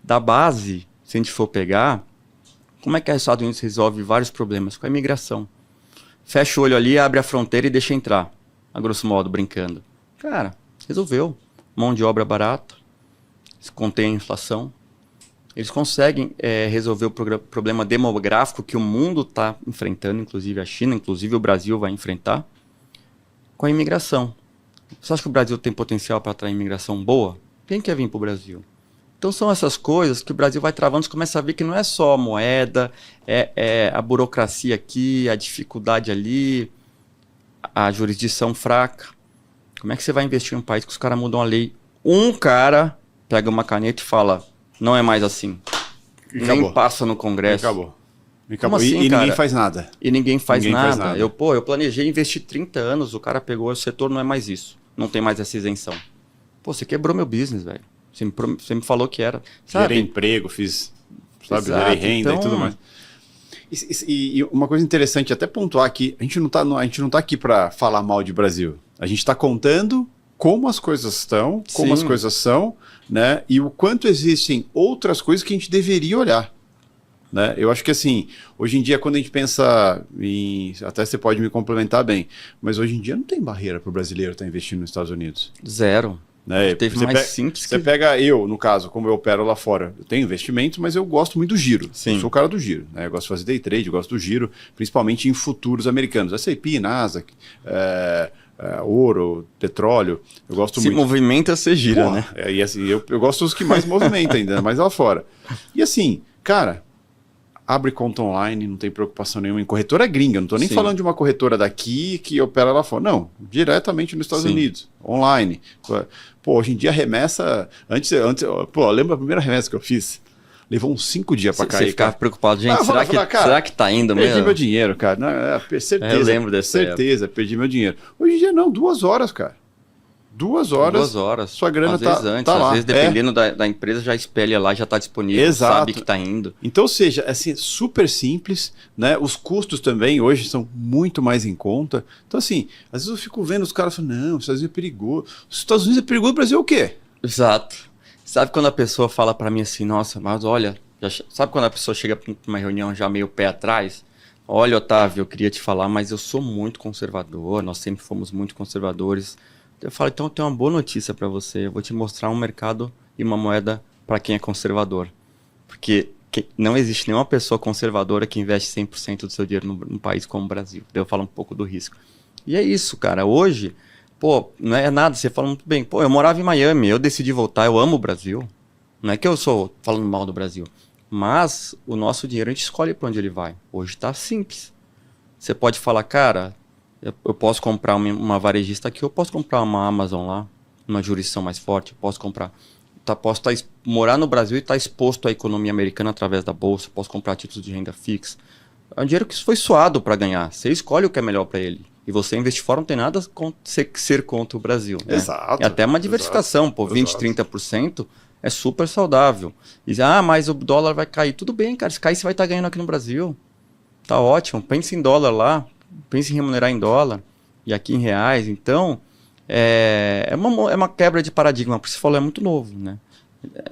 Da base, se a gente for pegar, como é que os Estados Unidos resolve vários problemas? Com a imigração. Fecha o olho ali, abre a fronteira e deixa entrar. A grosso modo, brincando. Cara, resolveu. Mão de obra barata. Contém a inflação. Eles conseguem resolver o problema demográfico que o mundo está enfrentando, inclusive a China, inclusive o Brasil vai enfrentar. com a imigração. Você acha que o Brasil tem potencial para atrair imigração boa? Quem quer vir para o Brasil? Então são essas coisas que o Brasil vai travando, você começa a ver que não é só a moeda, é a burocracia aqui, a dificuldade ali, a jurisdição fraca. Como é que você vai investir em um país que os caras mudam a lei? Um cara pega uma caneta e fala, não é mais assim. Nem passa no Congresso. Acabou. Assim, e ninguém faz nada. E ninguém faz nada. Eu planejei investir 30 anos, o cara pegou, o setor não é mais isso. Não tem mais essa isenção. Pô, você quebrou meu business, velho. Você me falou que era. Sabe? Gerei emprego, gerei renda e tudo mais. E uma coisa interessante, até pontuar aqui, a gente não tá aqui para falar mal de Brasil. A gente está contando como as coisas estão, como as coisas são, né? E o quanto existem outras coisas que a gente deveria olhar. Né? Eu acho que assim, hoje em dia quando a gente pensa em... Até você pode me complementar bem, mas hoje em dia não tem barreira para o brasileiro estar investindo nos Estados Unidos. Zero. Né? Teve mais simples Você pega eu, no caso, como eu opero lá fora, eu tenho investimento, mas eu gosto muito do giro. Sim. Eu sou o cara do giro. Né? Eu gosto de fazer day trade, eu gosto do giro, principalmente em futuros americanos. S&P, Nasdaq, ouro, petróleo, eu gosto muito. Se movimenta, você gira, né? E assim, eu gosto dos que mais movimentam ainda, mais lá fora. E assim, cara... Abre conta online, não tem preocupação nenhuma em corretora gringa. Não estou nem falando de uma corretora daqui que opera lá fora. Não, diretamente nos Estados Unidos, online. Pô, hoje em dia a remessa... Pô, lembra a primeira remessa que eu fiz? Levou uns 5 dias para cair. Você ficava preocupado. Gente, será que tá indo mesmo? Perdi meu dinheiro, cara. Não, certeza. Eu lembro dessa certeza, perdi meu dinheiro. Hoje em dia não, 2 horas, cara. 2 horas. 2 horas. Sua grana às vezes antes, tá lá. Às vezes, dependendo da empresa, já espelha lá, já está disponível, Exato. Sabe que está indo. Então, ou seja, assim, super simples, né? Os custos também hoje são muito mais em conta. Então, assim, às vezes eu fico vendo os caras falando, não, os Estados Unidos é perigoso. Os Estados Unidos é perigoso, o Brasil é o quê? Exato. Sabe quando a pessoa fala para mim assim, nossa, mas olha, sabe quando a pessoa chega para uma reunião já meio pé atrás? Olha, Otávio, eu queria te falar, mas eu sou muito conservador, nós sempre fomos muito conservadores. Eu falo, então eu tenho uma boa notícia para você. Eu vou te mostrar um mercado e uma moeda para quem é conservador. Porque não existe nenhuma pessoa conservadora que investe 100% do seu dinheiro num país como o Brasil. Daí eu falo um pouco do risco. E é isso, cara. Hoje, pô, não é nada. Você fala muito bem. Pô, eu morava em Miami, eu decidi voltar. Eu amo o Brasil. Não é que eu sou falando mal do Brasil. Mas o nosso dinheiro a gente escolhe para onde ele vai. Hoje tá simples. Você pode falar, cara... Eu posso comprar uma varejista aqui, eu posso comprar uma Amazon lá, uma jurisdição mais forte, eu posso comprar. Posso morar no Brasil e estar exposto à economia americana através da bolsa, posso comprar títulos de renda fixa. É um dinheiro que foi suado para ganhar. Você escolhe o que é melhor para ele. E você investir fora não tem nada ser contra o Brasil. Né? Exato. É até uma diversificação, pô, 20%, 30% é super saudável. E diz, mas o dólar vai cair. Tudo bem, cara, se cair você vai estar ganhando aqui no Brasil. Tá ótimo, pense em dólar lá. Pense em remunerar em dólar e aqui em reais. Então, é uma quebra de paradigma, porque você falou, é muito novo, né?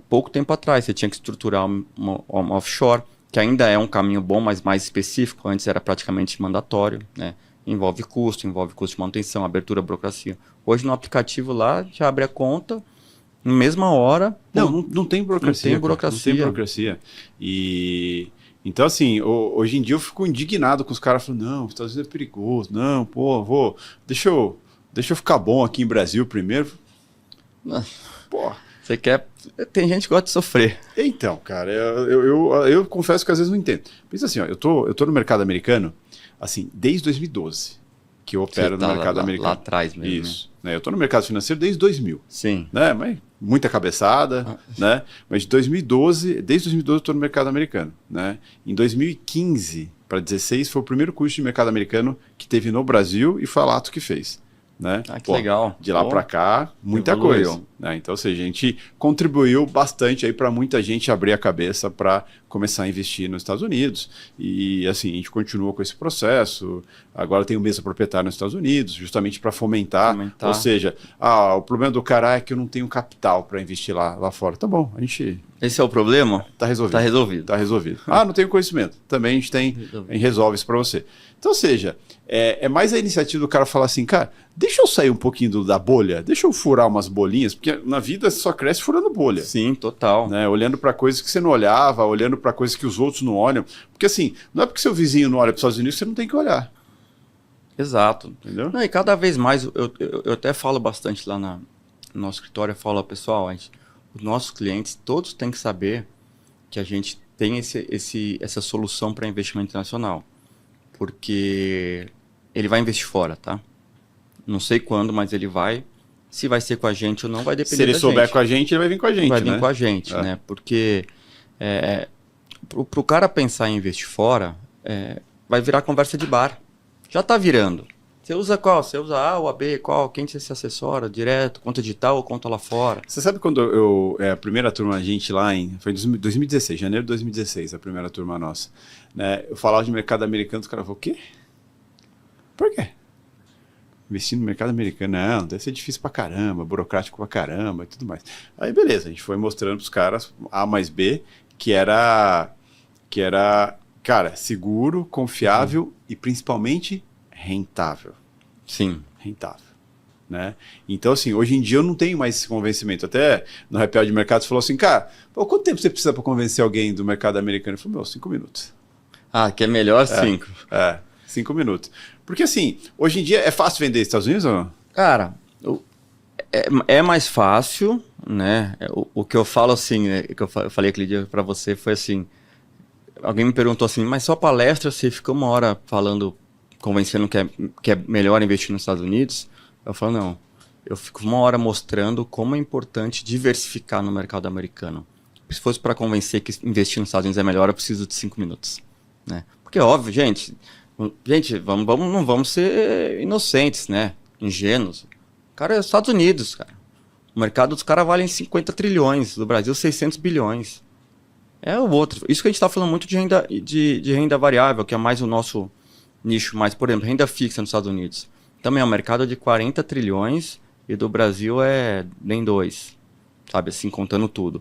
Pouco tempo atrás, você tinha que estruturar uma offshore, que ainda é um caminho bom, mas mais específico. Antes era praticamente mandatório, né? Envolve custo de manutenção, abertura, burocracia. Hoje, no aplicativo lá, já abre a conta, na mesma hora... Não tem burocracia. Não tem burocracia. Não tem burocracia. Então, assim, hoje em dia eu fico indignado com os caras falando, não, os Estados Unidos é perigoso, não, pô, deixa eu ficar bom aqui em Brasil primeiro. Pô. Você quer... Tem gente que gosta de sofrer. Então, cara, eu confesso que às vezes não entendo. Pensa assim, ó, eu tô no mercado americano, assim, desde 2012, que eu opero no mercado americano. Lá atrás mesmo. Isso. Né? Eu tô no mercado financeiro desde 2000. Sim. Né? Mas muita cabeçada, né? Mas desde 2012 eu estou no mercado americano, né? Em 2015 para 2016 foi o primeiro curso de mercado americano que teve no Brasil e foi a Lato que fez. Né? Que legal. De lá para cá, muita coisa. Né? Então, ou seja, a gente contribuiu bastante aí para muita gente abrir a cabeça para começar a investir nos Estados Unidos. E assim, a gente continua com esse processo. Agora tem o mesa proprietária nos Estados Unidos, justamente para fomentar. Ou seja, o problema do cara é que eu não tenho capital para investir lá fora. Tá bom, a gente... Esse é o problema? Tá resolvido. Tá resolvido. Não tenho conhecimento. Também a gente resolve isso para você. Então, ou seja, é mais a iniciativa do cara falar assim, cara, deixa eu sair um pouquinho da bolha, deixa eu furar umas bolinhas, porque na vida você só cresce furando bolha. Sim, total. Né? Olhando para coisas que você não olhava, olhando para coisas que os outros não olham. Porque assim, não é porque seu vizinho não olha para os Estados Unidos que você não tem que olhar. Exato. Entendeu? Não, e cada vez mais, eu até falo bastante lá no nosso escritório, eu falo, pessoal, os nossos clientes, todos têm que saber que a gente tem essa solução para investimento internacional. Porque ele vai investir fora, tá? Não sei quando, mas ele vai. Se vai ser com a gente ou não, vai depender da gente. Se ele souber com a gente, ele vai vir com a gente, vai vir com a gente, né? Porque pro cara pensar em investir fora, vai virar conversa de bar. Já tá virando. Você usa qual? Você usa A ou a B? Qual? Quem você se assessora? Direto? Conta digital ou conta lá fora? Você sabe quando a primeira turma, a gente lá foi em 2016, janeiro de 2016, a primeira turma nossa. Né? Eu falava de mercado americano, os caras falaram, o quê? Por quê? Investir no mercado americano, não, deve ser difícil pra caramba, burocrático pra caramba e tudo mais. Aí beleza, a gente foi mostrando pros caras A mais B, que era, cara, seguro, confiável e principalmente rentável. Sim. Rentável. Né? Então, assim, hoje em dia eu não tenho mais esse convencimento. Até no Happy Hour de Mercado, você falou assim, cara, quanto tempo você precisa para convencer alguém do mercado americano? Eu falei, 5 minutos. Ah, que é melhor 5. 5 minutos. Porque, assim, hoje em dia é fácil vender nos Estados Unidos ou não? Cara, é mais fácil, né? O que eu falo assim, que eu falei aquele dia para você foi assim, alguém me perguntou assim, mas só palestra você fica 1 hora falando, convencendo que é melhor investir nos Estados Unidos? Eu falo, não, eu fico 1 hora mostrando como é importante diversificar no mercado americano. Se fosse para convencer que investir nos Estados Unidos é melhor, eu preciso de 5 minutos, né? Porque, óbvio, gente, não vamos ser inocentes, né? Ingênuos. Cara, é Estados Unidos, cara. O mercado dos caras vale 50 trilhões, do Brasil 600 bilhões. É o outro. Isso que a gente está falando muito de renda variável, que é mais o nosso nicho, mais, por exemplo, renda fixa nos Estados Unidos. Também é um mercado de 40 trilhões e do Brasil é nem 2, sabe, assim, contando tudo.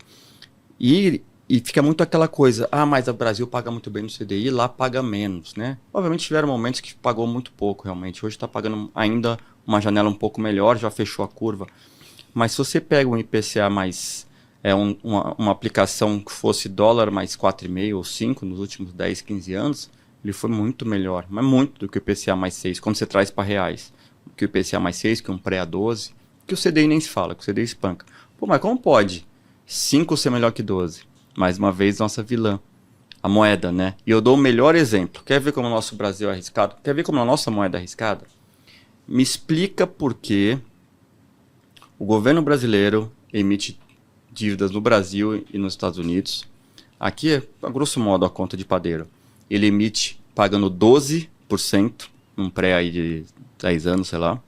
E fica muito aquela coisa, mas o Brasil paga muito bem no CDI, lá paga menos, né? Obviamente tiveram momentos que pagou muito pouco, realmente. Hoje está pagando ainda uma janela um pouco melhor, já fechou a curva. Mas se você pega um IPCA mais, uma aplicação que fosse dólar mais 4,5 ou 5 nos últimos 10, 15 anos, ele foi muito melhor, mas muito do que o IPCA mais 6, quando você traz para reais. Que o IPCA mais 6, que é um pré a 12, que o CDI nem se fala, que o CDI espanca. Pô, mas como pode 5 ser melhor que 12? Mais uma vez, nossa vilã, a moeda, né? E eu dou o melhor exemplo. Quer ver como o nosso Brasil é arriscado? Quer ver como a nossa moeda é arriscada? Me explica por que o governo brasileiro emite dívidas no Brasil e nos Estados Unidos. Aqui é, a grosso modo, a conta de padeiro. Ele emite pagando 12%, num pré aí de 10 anos, sei lá.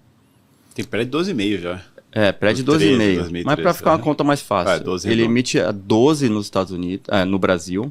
Tem pré de 12,5 já. Pré de 12,5. Mas para ficar uma conta mais fácil, ele emite a 12 nos Estados Unidos, no Brasil.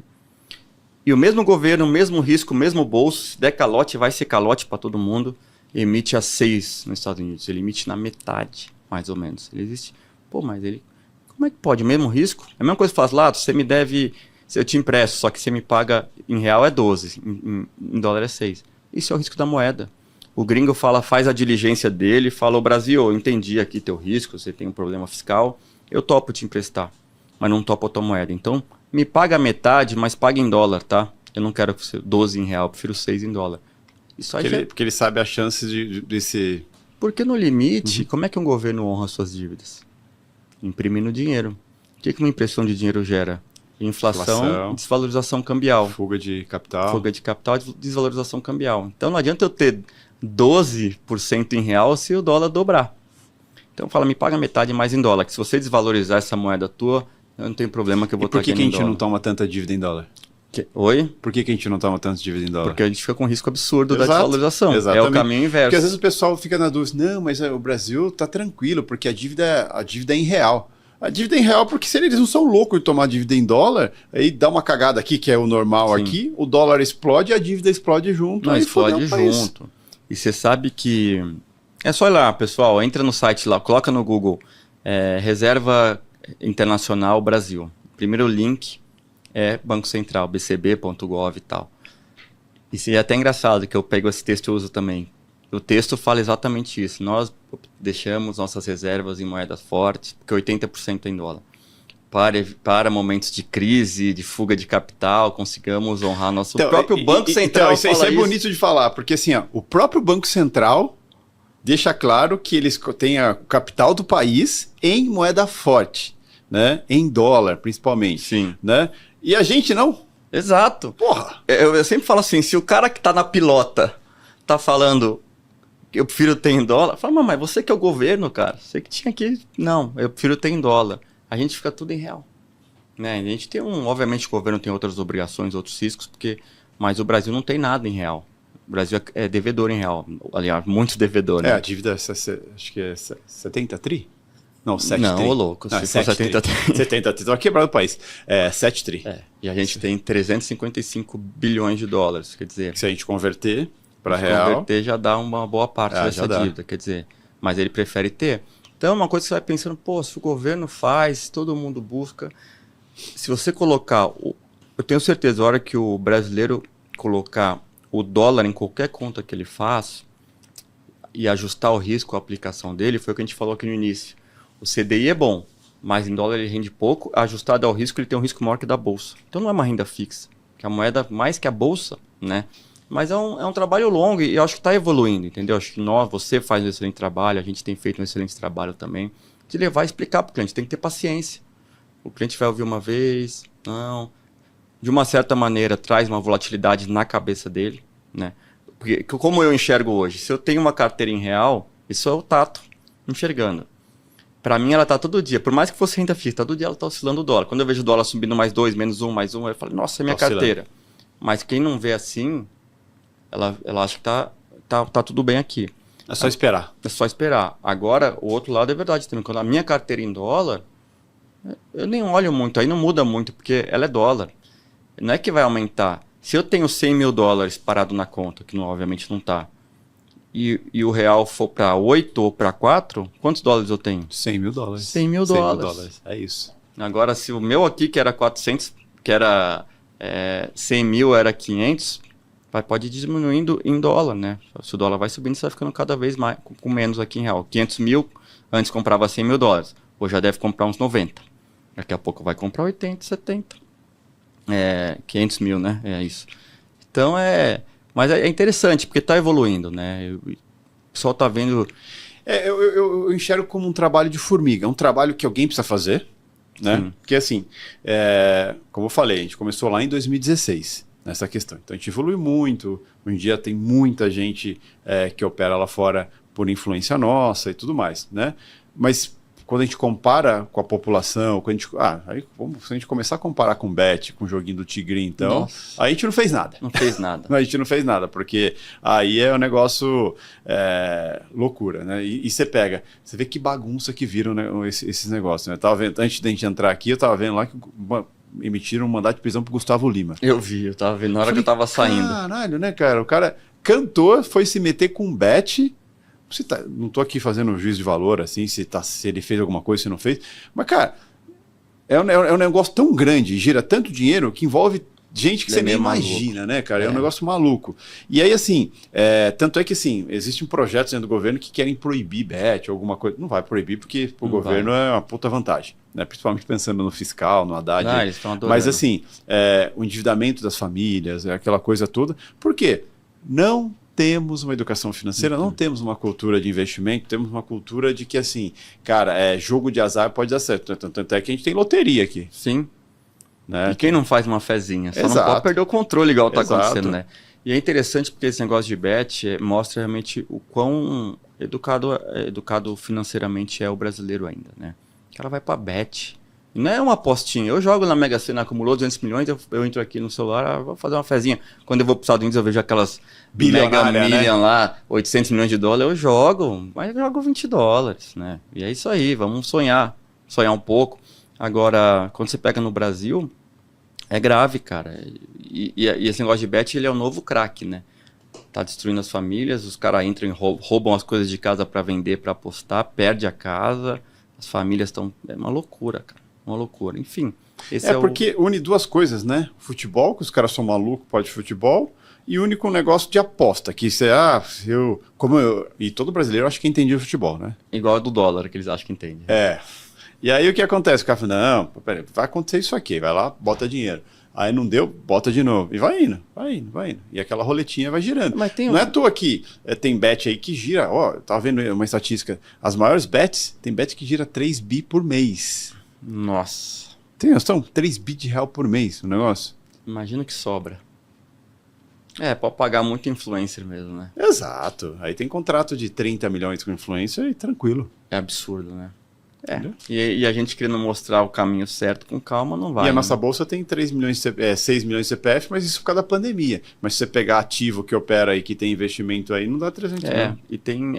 E o mesmo governo, o mesmo risco, o mesmo bolso, se der calote, vai ser calote para todo mundo, emite a 6 nos Estados Unidos. Ele emite na metade, mais ou menos. Ele existe. Pô, mas ele... Como é que pode? O mesmo risco? É a mesma coisa que faz lá, você me deve... Eu te empresto, só que você me paga em real é 12, em dólar é 6. Isso é o risco da moeda. O gringo faz a diligência dele, fala, o Brasil, eu entendi aqui teu risco, você tem um problema fiscal, eu topo te emprestar, mas não topo a tua moeda. Então, me paga a metade, mas paga em dólar, tá? Eu não quero 12 em real, eu prefiro 6 em dólar. Isso aí porque ele sabe a chance desse... Porque no limite, como é que um governo honra suas dívidas? Imprimindo dinheiro. O que uma impressão de dinheiro gera? Inflação, desvalorização cambial. Fuga de capital. Fuga de capital e desvalorização cambial. Então não adianta eu ter 12% em real se o dólar dobrar. Então fala, me paga metade mais em dólar, que se você desvalorizar essa moeda tua, eu não tenho problema que eu vou estar aqui em dólar. Por que a gente não toma tanta dívida em dólar? Oi? Por que a gente não toma tanta dívida em dólar? Porque a gente fica com risco absurdo da desvalorização. Exatamente. É o caminho inverso. Porque às vezes o pessoal fica na dúvida, não, mas o Brasil está tranquilo, porque a dívida é em real. A dívida é em real porque se eles não são loucos de tomar dívida em dólar, aí dá uma cagada aqui, que é o normal. Sim. Aqui, o dólar explode e a dívida explode junto. Não, explode junto. E você sabe que... É só ir lá, pessoal, entra no site lá, coloca no Google, Reserva Internacional Brasil. Primeiro link é Banco Central, bcb.gov e tal. E é até engraçado que eu pego esse texto e uso também. O texto fala exatamente isso. Nós deixamos nossas reservas em moedas fortes, porque 80% é em dólar. para momentos de crise, de fuga de capital, consigamos honrar nosso próprio Banco Central. Isso é bonito de falar, porque assim, o próprio Banco Central deixa claro que eles têm o capital do país em moeda forte, né? Em dólar, principalmente. Sim. Né? E a gente não. Exato. Porra! Eu sempre falo assim, se o cara que tá na pilota tá falando que eu prefiro ter em dólar, fala, mas você que é o governo, cara, você que tinha que... Não, eu prefiro ter em dólar. A gente fica tudo em real. Né? A gente tem obviamente o governo tem outras obrigações, outros riscos, mas o Brasil não tem nada em real. O Brasil é devedor em real. Aliás, muito devedor. Né? A dívida, acho que é 70 tri? Não, 7 não, tri. Não, louco. Não, se for 70 tri. 70 tri. Então, quebrado o país. 7 tri. E a gente tem 355 bilhões de dólares, quer dizer... Se a gente converter para real... Converter já dá uma boa parte dessa dívida, quer dizer... Mas ele prefere ter. Então, é uma coisa que você vai pensando, se o governo faz, se todo mundo busca... Se você colocar... Eu tenho certeza, a hora que o brasileiro colocar o dólar em qualquer conta que ele faz e ajustar o risco, a aplicação dele, foi o que a gente falou aqui no início. O CDI é bom, mas em dólar ele rende pouco. Ajustado ao risco, ele tem um risco maior que da bolsa. Então não é uma renda fixa, que é a moeda mais que a bolsa, né? Mas é um trabalho longo e eu acho que está evoluindo, entendeu? Acho que você faz um excelente trabalho, a gente tem feito um excelente trabalho também, de levar e explicar para o cliente. Tem que ter paciência. O cliente vai ouvir uma vez, não. De uma certa maneira, traz uma volatilidade na cabeça dele, né? Porque, como eu enxergo hoje, se eu tenho uma carteira em real, isso é o tato enxergando. Para mim, ela está todo dia. Por mais que fosse renda fixa, todo dia ela está oscilando o dólar. Quando eu vejo o dólar subindo mais 2, menos 1, mais 1, eu falo, nossa, é minha carteira. Mas quem não vê assim, ela acha que tá tudo bem aqui. É só esperar. É só esperar. Agora, o outro lado é verdade também. Quando a minha carteira em dólar, eu nem olho muito. Aí não muda muito, porque ela é dólar. Não é que vai aumentar. Se eu tenho 100 mil dólares parado na conta, que obviamente não está, e o real for para 8 ou para 4, quantos dólares eu tenho? 100 mil dólares. 100 mil dólares. É isso. Agora, se o meu aqui, que era 400, que era 100 mil, era 500, pode ir diminuindo em dólar, né? Se o dólar vai subindo, você vai ficando cada vez mais com menos aqui em real. 500 mil, antes comprava 100 mil dólares. Hoje já deve comprar uns 90. Daqui a pouco vai comprar 80, 70. 500 mil, né? É isso. Então, mas é interessante, porque está evoluindo, né? O pessoal está vendo... Eu enxergo como um trabalho de formiga. É um trabalho que alguém precisa fazer, né? Sim. Porque assim, como eu falei, a gente começou lá em 2016, nessa questão. Então a gente evoluiu muito. Hoje em dia tem muita gente que opera lá fora por influência nossa e tudo mais, né? Mas quando a gente compara com a população, se a gente começar a comparar com o Bet, com o joguinho do Tigre, então, aí a gente não fez nada. Não fez nada. A gente não fez nada, porque aí é um negócio loucura, né? E você vê que bagunça que viram, né, esses negócios, né? Tava vendo, antes da gente entrar aqui, eu tava vendo lá que emitiram um mandato de prisão pro Gustavo Lima. Eu tava vendo na hora que eu tava saindo. Caralho, né, cara? O cara cantou, foi se meter com o Bet. Não tô aqui fazendo um juízo de valor, assim, se ele fez alguma coisa, se não fez. Mas, cara, é um negócio tão grande, gira tanto dinheiro, que envolve gente que você nem imagina, né, cara? É um negócio maluco. E aí, assim, tanto é que, assim, existem projetos dentro do governo que querem proibir Bet ou alguma coisa. Não vai proibir, porque pro governo é uma puta vantagem, né? Principalmente pensando no fiscal, no Haddad. Eles estão adorando. Mas, assim, o endividamento das famílias, aquela coisa toda. Por quê? Não temos uma educação financeira, não temos uma cultura de investimento, temos uma cultura de que, assim, cara, jogo de azar pode dar certo. Tanto é que a gente tem loteria aqui. Sim. Né? E quem não faz uma fezinha? Só não pode perder o controle igual está acontecendo, né? E é interessante porque esse negócio de bet mostra realmente o quão educado financeiramente é o brasileiro ainda, né? O cara vai para bet. Não é uma apostinha. Eu jogo na Mega Sena, acumulou 200 milhões, eu entro aqui no celular, vou fazer uma fezinha. Quando eu vou para os Estados Unidos, eu vejo aquelas Mega Million, né? Lá, 800 milhões de dólares, eu jogo, mas eu jogo 20 dólares, né? E é isso aí, vamos sonhar um pouco. Agora, quando você pega no Brasil, é grave, cara. E esse negócio de bet, ele é o novo crack, né? Tá destruindo as famílias, os caras entram e roubam as coisas de casa para vender, para apostar, perde a casa, as famílias estão... É uma loucura, cara. Uma loucura. Enfim. Porque une duas coisas, né? Futebol, que os caras são malucos, pode futebol, e une com um negócio de aposta, que você, e todo brasileiro acho que entendia o futebol, né? Igual a do dólar, que eles acham que entendem. E aí o que acontece? O cara fala, não, peraí, vai acontecer isso aqui, vai lá, bota dinheiro. Aí não deu, bota de novo. E vai indo, vai indo, vai indo. E aquela roletinha vai girando. Mas tem não é à toa que tem bet aí que gira, ó, eu tava vendo uma estatística, as maiores bets, tem bet que gira 3 bi por mês. Nossa. Tem noção? 3 bi de real por mês o negócio. Imagina que sobra. Pode pagar muito influencer mesmo, né? Exato. Aí tem contrato de 30 milhões com influencer e tranquilo. É absurdo, né? E a gente querendo mostrar o caminho certo com calma, não vai. E a nossa bolsa tem 6 milhões de CPF, mas isso por causa da pandemia. Mas se você pegar ativo que opera aí, que tem investimento aí, não dá 300 mil. E tem,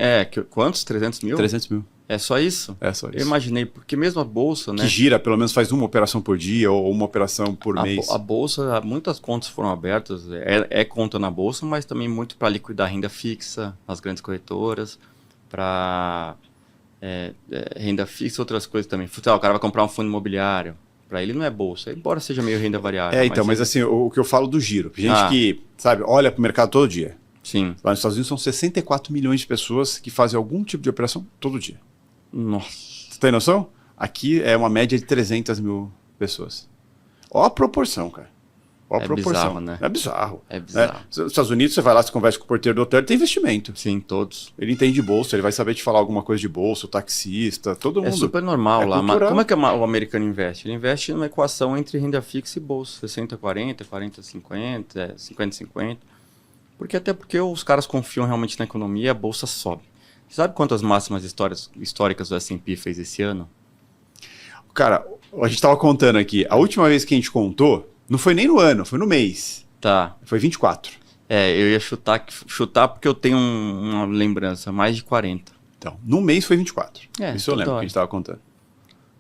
quantos? 300 mil? 300 mil. É só isso? É só isso. Eu imaginei, porque mesmo a bolsa, né? Que gira, pelo menos faz uma operação por dia ou uma operação por mês. A bolsa, muitas contas foram abertas, é conta na bolsa, mas também muito para liquidar renda fixa, as grandes corretoras, para renda fixa, outras coisas também. O cara vai comprar um fundo imobiliário, para ele não é bolsa, embora seja meio renda variável. Mas assim, o que eu falo do giro, gente que, sabe, olha para o mercado todo dia. Sim. Lá nos Estados Unidos são 64 milhões de pessoas que fazem algum tipo de operação todo dia. Nossa. Você tem noção? Aqui é uma média de 300 mil pessoas. Ó a proporção, cara. Ó a proporção. Bizarro, né? É bizarro. É bizarro. Nos Estados Unidos, você vai lá, você conversa com o porteiro do hotel, ele tem investimento. Sim, todos. Ele entende bolsa, ele vai saber te falar alguma coisa de bolsa, o taxista, todo mundo. É super normal lá. Cultural. Como é que o americano investe? Ele investe numa equação entre renda fixa e bolsa. 60-40, 40-50, 50-50. Até porque os caras confiam realmente na economia e a bolsa sobe. Sabe quantas máximas históricas o S&P fez esse ano? Cara, a gente estava contando aqui. A última vez que a gente contou, não foi nem no ano, foi no mês. Tá. Foi 24. Eu ia chutar porque eu tenho uma lembrança, mais de 40. Então, no mês foi 24. Isso eu lembro que a gente estava contando.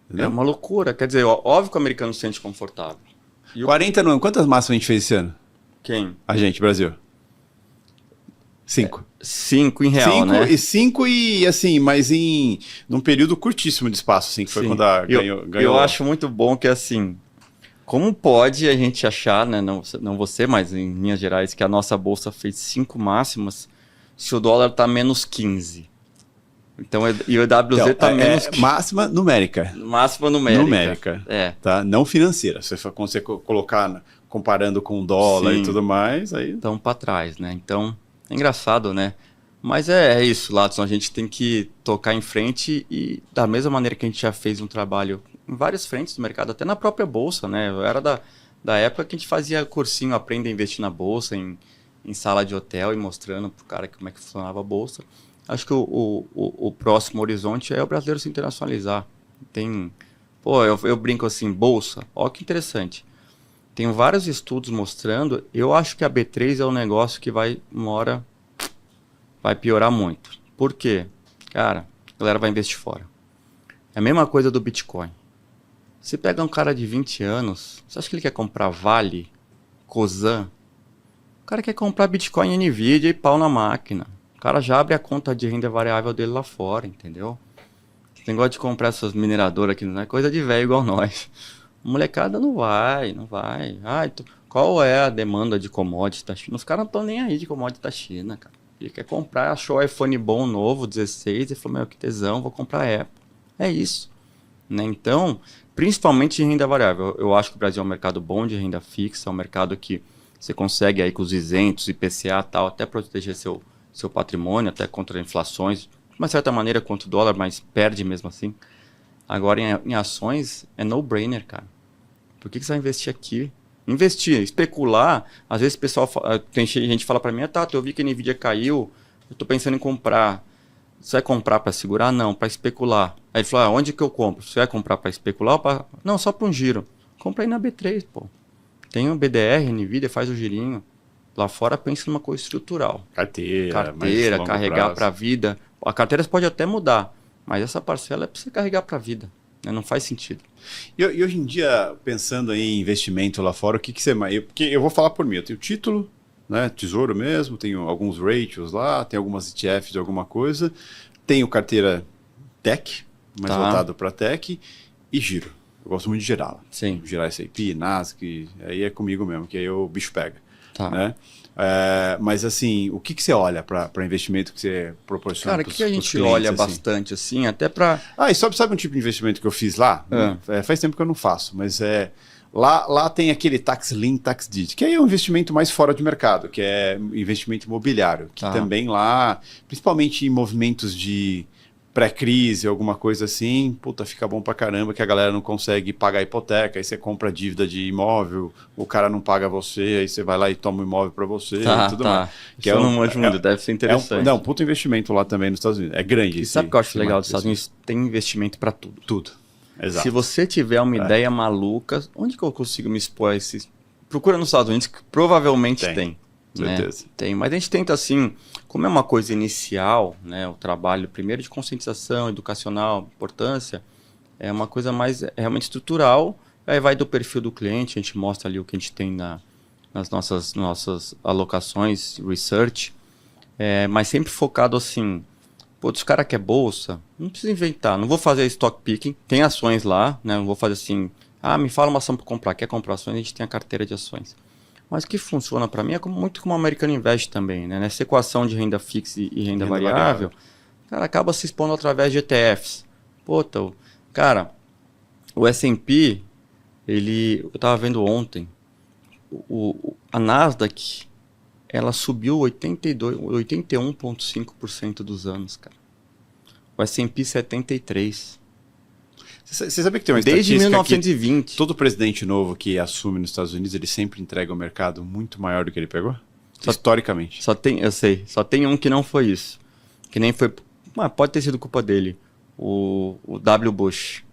Entendeu? É uma loucura. Quer dizer, óbvio que o americano se sente confortável. 40 no ano. Quantas máximas a gente fez esse ano? Quem? A gente, Brasil. 5. 5 em real, né? 5 e assim, mas num período curtíssimo de espaço, assim, que foi quando ganhou. Eu acho muito bom que assim, como pode a gente achar, né, não você, mas em linhas gerais, que a nossa bolsa fez 5 máximas, se o dólar tá menos 15. Então, e o EWZ está menos... máxima numérica. Máxima numérica. Numérica. Tá? Não financeira. Quando você colocar, comparando com o dólar e tudo mais, aí... Estão para trás, né? Então, é engraçado, né? Mas é isso, Ladson. A gente tem que tocar em frente e, da mesma maneira que a gente já fez um trabalho em várias frentes do mercado, até na própria Bolsa, né? Eu era da época que a gente fazia cursinho, aprenda a investir na Bolsa, em sala de hotel e mostrando pro cara como é que funcionava a Bolsa. Acho que o próximo horizonte é o brasileiro se internacionalizar. Eu brinco assim, Bolsa, ó que interessante. Tem vários estudos mostrando, eu acho que a B3 é um negócio que uma hora vai piorar muito. Por quê? Cara, a galera vai investir fora. É a mesma coisa do Bitcoin. Você pega um cara de 20 anos, você acha que ele quer comprar Vale, Cosan? O cara quer comprar Bitcoin, Nvidia e pau na máquina. O cara já abre a conta de renda variável dele lá fora, entendeu? Esse negócio de comprar essas mineradoras aqui não é coisa de velho igual nós. Molecada não vai. Qual é a demanda de commodity da China? Os caras não estão nem aí de commodity da China, cara. Ele quer comprar, achou o iPhone bom, novo, 16, e falou, meu, que tesão, vou comprar Apple. É isso. Né? Então, principalmente em renda variável. Eu acho que o Brasil é um mercado bom de renda fixa, é um mercado que você consegue aí com os isentos, IPCA e tal, até proteger seu patrimônio, até contra inflações, de uma certa maneira contra o dólar, mas perde mesmo assim. Agora, em ações, é no-brainer, cara. Por que você vai investir aqui? Investir, especular, às vezes o pessoal tem gente que fala para mim, eu vi que a Nvidia caiu, eu tô pensando em comprar. Você vai comprar para segurar? Não, para especular. Aí ele falou, onde que eu compro? Você vai comprar para especular ou para... Não, só para um giro. Compra aí na B3, pô. Tem um BDR, Nvidia, faz o girinho. Lá fora pensa numa coisa estrutural. Carteira, carregar para a vida. A carteira pode até mudar, mas essa parcela é para você carregar para a vida. Né? Não faz sentido. E hoje em dia, pensando aí em investimento lá fora, o que você mais... Porque eu vou falar por mim, eu tenho título, né, tesouro mesmo, tenho alguns ratios lá, tenho algumas ETFs de alguma coisa, tenho carteira tech, mais voltado para tech, e giro. Eu gosto muito de girar. Sim. Girar S&P, Nasdaq, aí é comigo mesmo, que aí o bicho pega. Tá. Né? Mas assim, o que você olha para investimento que você proporciona? Cara, o que a gente olha bastante, assim, até para... E sabe um tipo de investimento que eu fiz lá? Faz tempo que eu não faço, mas lá tem aquele tax lien, tax deed, que aí é um investimento mais fora de mercado, que é investimento imobiliário, que também lá, principalmente em movimentos de pré-crise, alguma coisa assim, fica bom pra caramba, que a galera não consegue pagar a hipoteca, aí você compra a dívida de imóvel, o cara não paga você, aí você vai lá e toma o imóvel pra você e tudo mais. Que deve ser interessante. Puta investimento lá também nos Estados Unidos. É grande. E sabe o que eu acho legal dos Estados Unidos? Tem investimento pra tudo. Tudo. Exato. Se você tiver uma ideia maluca, onde que eu consigo me expor a esses? Procura nos Estados Unidos, que provavelmente tem. Certeza. Tem, mas a gente tenta assim, como é uma coisa inicial, né, o trabalho primeiro de conscientização, educacional, importância, é uma coisa mais realmente estrutural, aí vai do perfil do cliente, a gente mostra ali o que a gente tem nas nossas alocações, research, mas sempre focado assim, os caras que é bolsa, não precisa inventar, não vou fazer stock picking, tem ações lá, né, não vou fazer assim, me fala uma ação para comprar, quer comprar ações, a gente tem a carteira de ações. Mas o que funciona para mim é muito como o American Invest também, né? Nessa equação de renda fixa e renda variável, o cara acaba se expondo através de ETFs. Cara, o S&P, eu estava vendo ontem, a Nasdaq, ela subiu 81,5% dos anos, cara. O S&P 73%. Você sabe que tem uma Desde estatística 1920. Que todo presidente novo que assume nos Estados Unidos, ele sempre entrega ao mercado muito maior do que ele pegou? Historicamente. Eu sei. Só tem um que não foi isso. Que nem foi... pode ter sido culpa dele. O W. Bush.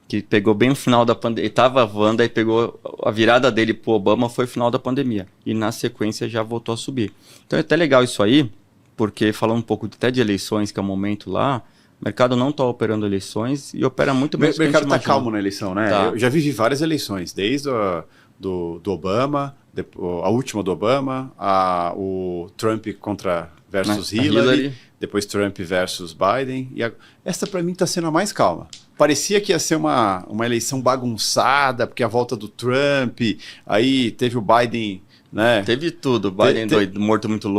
Que pegou bem no final da pandemia. Ele estava voando, aí pegou... A virada dele pro Obama foi no final da pandemia. E na sequência já voltou a subir. Então é até legal isso aí, porque falando um pouco até de eleições, que é o momento lá... O mercado não está operando eleições e opera muito bem. O mercado está calmo na eleição, né? Tá. Eu já vivi várias eleições, desde do Obama, a última do Obama, o Trump versus Hillary, depois Trump versus Biden. Essa para mim está sendo a mais calma. Parecia que ia ser uma eleição bagunçada, porque a volta do Trump, aí teve o Biden... Né? Teve tudo, Biden doido, morto muito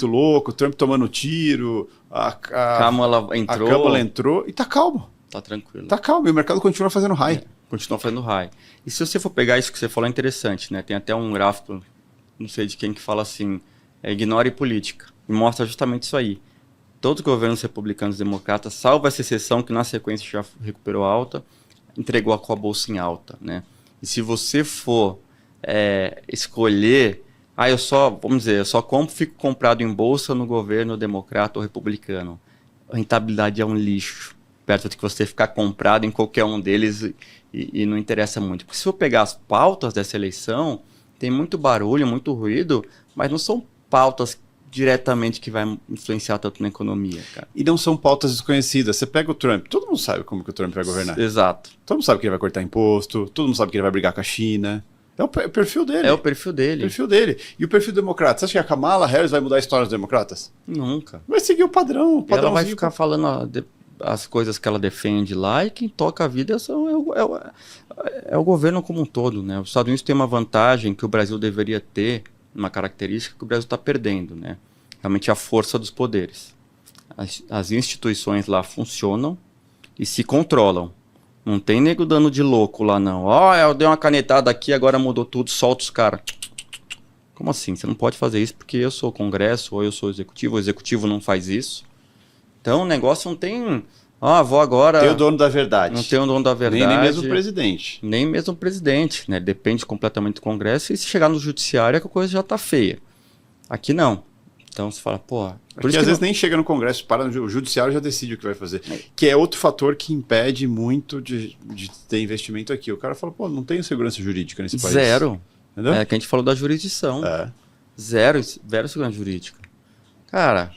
louco, Trump tomando tiro, a Kamala entrou e tá calmo. Tá tranquilo. Tá calmo, e o mercado continua fazendo high. Continua fazendo high. E se você for pegar isso que você falou, é interessante, né? Tem até um gráfico, não sei de quem, que fala assim, ignore política, e mostra justamente isso aí. Todos os governos republicanos e democratas, salvo essa exceção que na sequência já recuperou alta, entregou com a bolsa em alta, né? E se você for escolher, eu só fico comprado em bolsa no governo democrata ou republicano. A rentabilidade é um lixo, perto de que você ficar comprado em qualquer um deles e não interessa muito. Porque se eu pegar as pautas dessa eleição, tem muito barulho, muito ruído, mas não são pautas diretamente que vai influenciar tanto na economia, cara. E não são pautas desconhecidas. Você pega o Trump, todo mundo sabe como que o Trump vai governar. Exato. Todo mundo sabe que ele vai cortar imposto, todo mundo sabe que ele vai brigar com a China. É o perfil dele. É o perfil dele. E o perfil democrata? Você acha que a Kamala Harris vai mudar a história dos democratas? Nunca. Vai seguir o padrão. Ela vai ficar falando as coisas que ela defende lá, e quem toca a vida é o governo como um todo, né? Os Estados Unidos tem uma vantagem que o Brasil deveria ter, uma característica que o Brasil está perdendo, né? Realmente a força dos poderes. As instituições lá funcionam e se controlam. Não tem nego dando de louco lá, não. Eu dei uma canetada aqui, agora mudou tudo, solta os caras. Como assim? Você não pode fazer isso porque eu sou o Congresso ou eu sou o Executivo não faz isso. Então o negócio não tem... vou agora... Tem o dono da verdade. Não tem o dono da verdade. Nem mesmo o presidente. Nem mesmo o presidente, né? Depende completamente do Congresso, e se chegar no judiciário, a coisa já tá feia. Aqui não. Então você fala, Porque às vezes nem chega no Congresso, o judiciário já decide o que vai fazer. Que é outro fator que impede muito de ter investimento aqui. O cara fala, não tenho segurança jurídica nesse país. Zero. Entendeu? É que a gente falou da jurisdição. Zero segurança jurídica. Cara,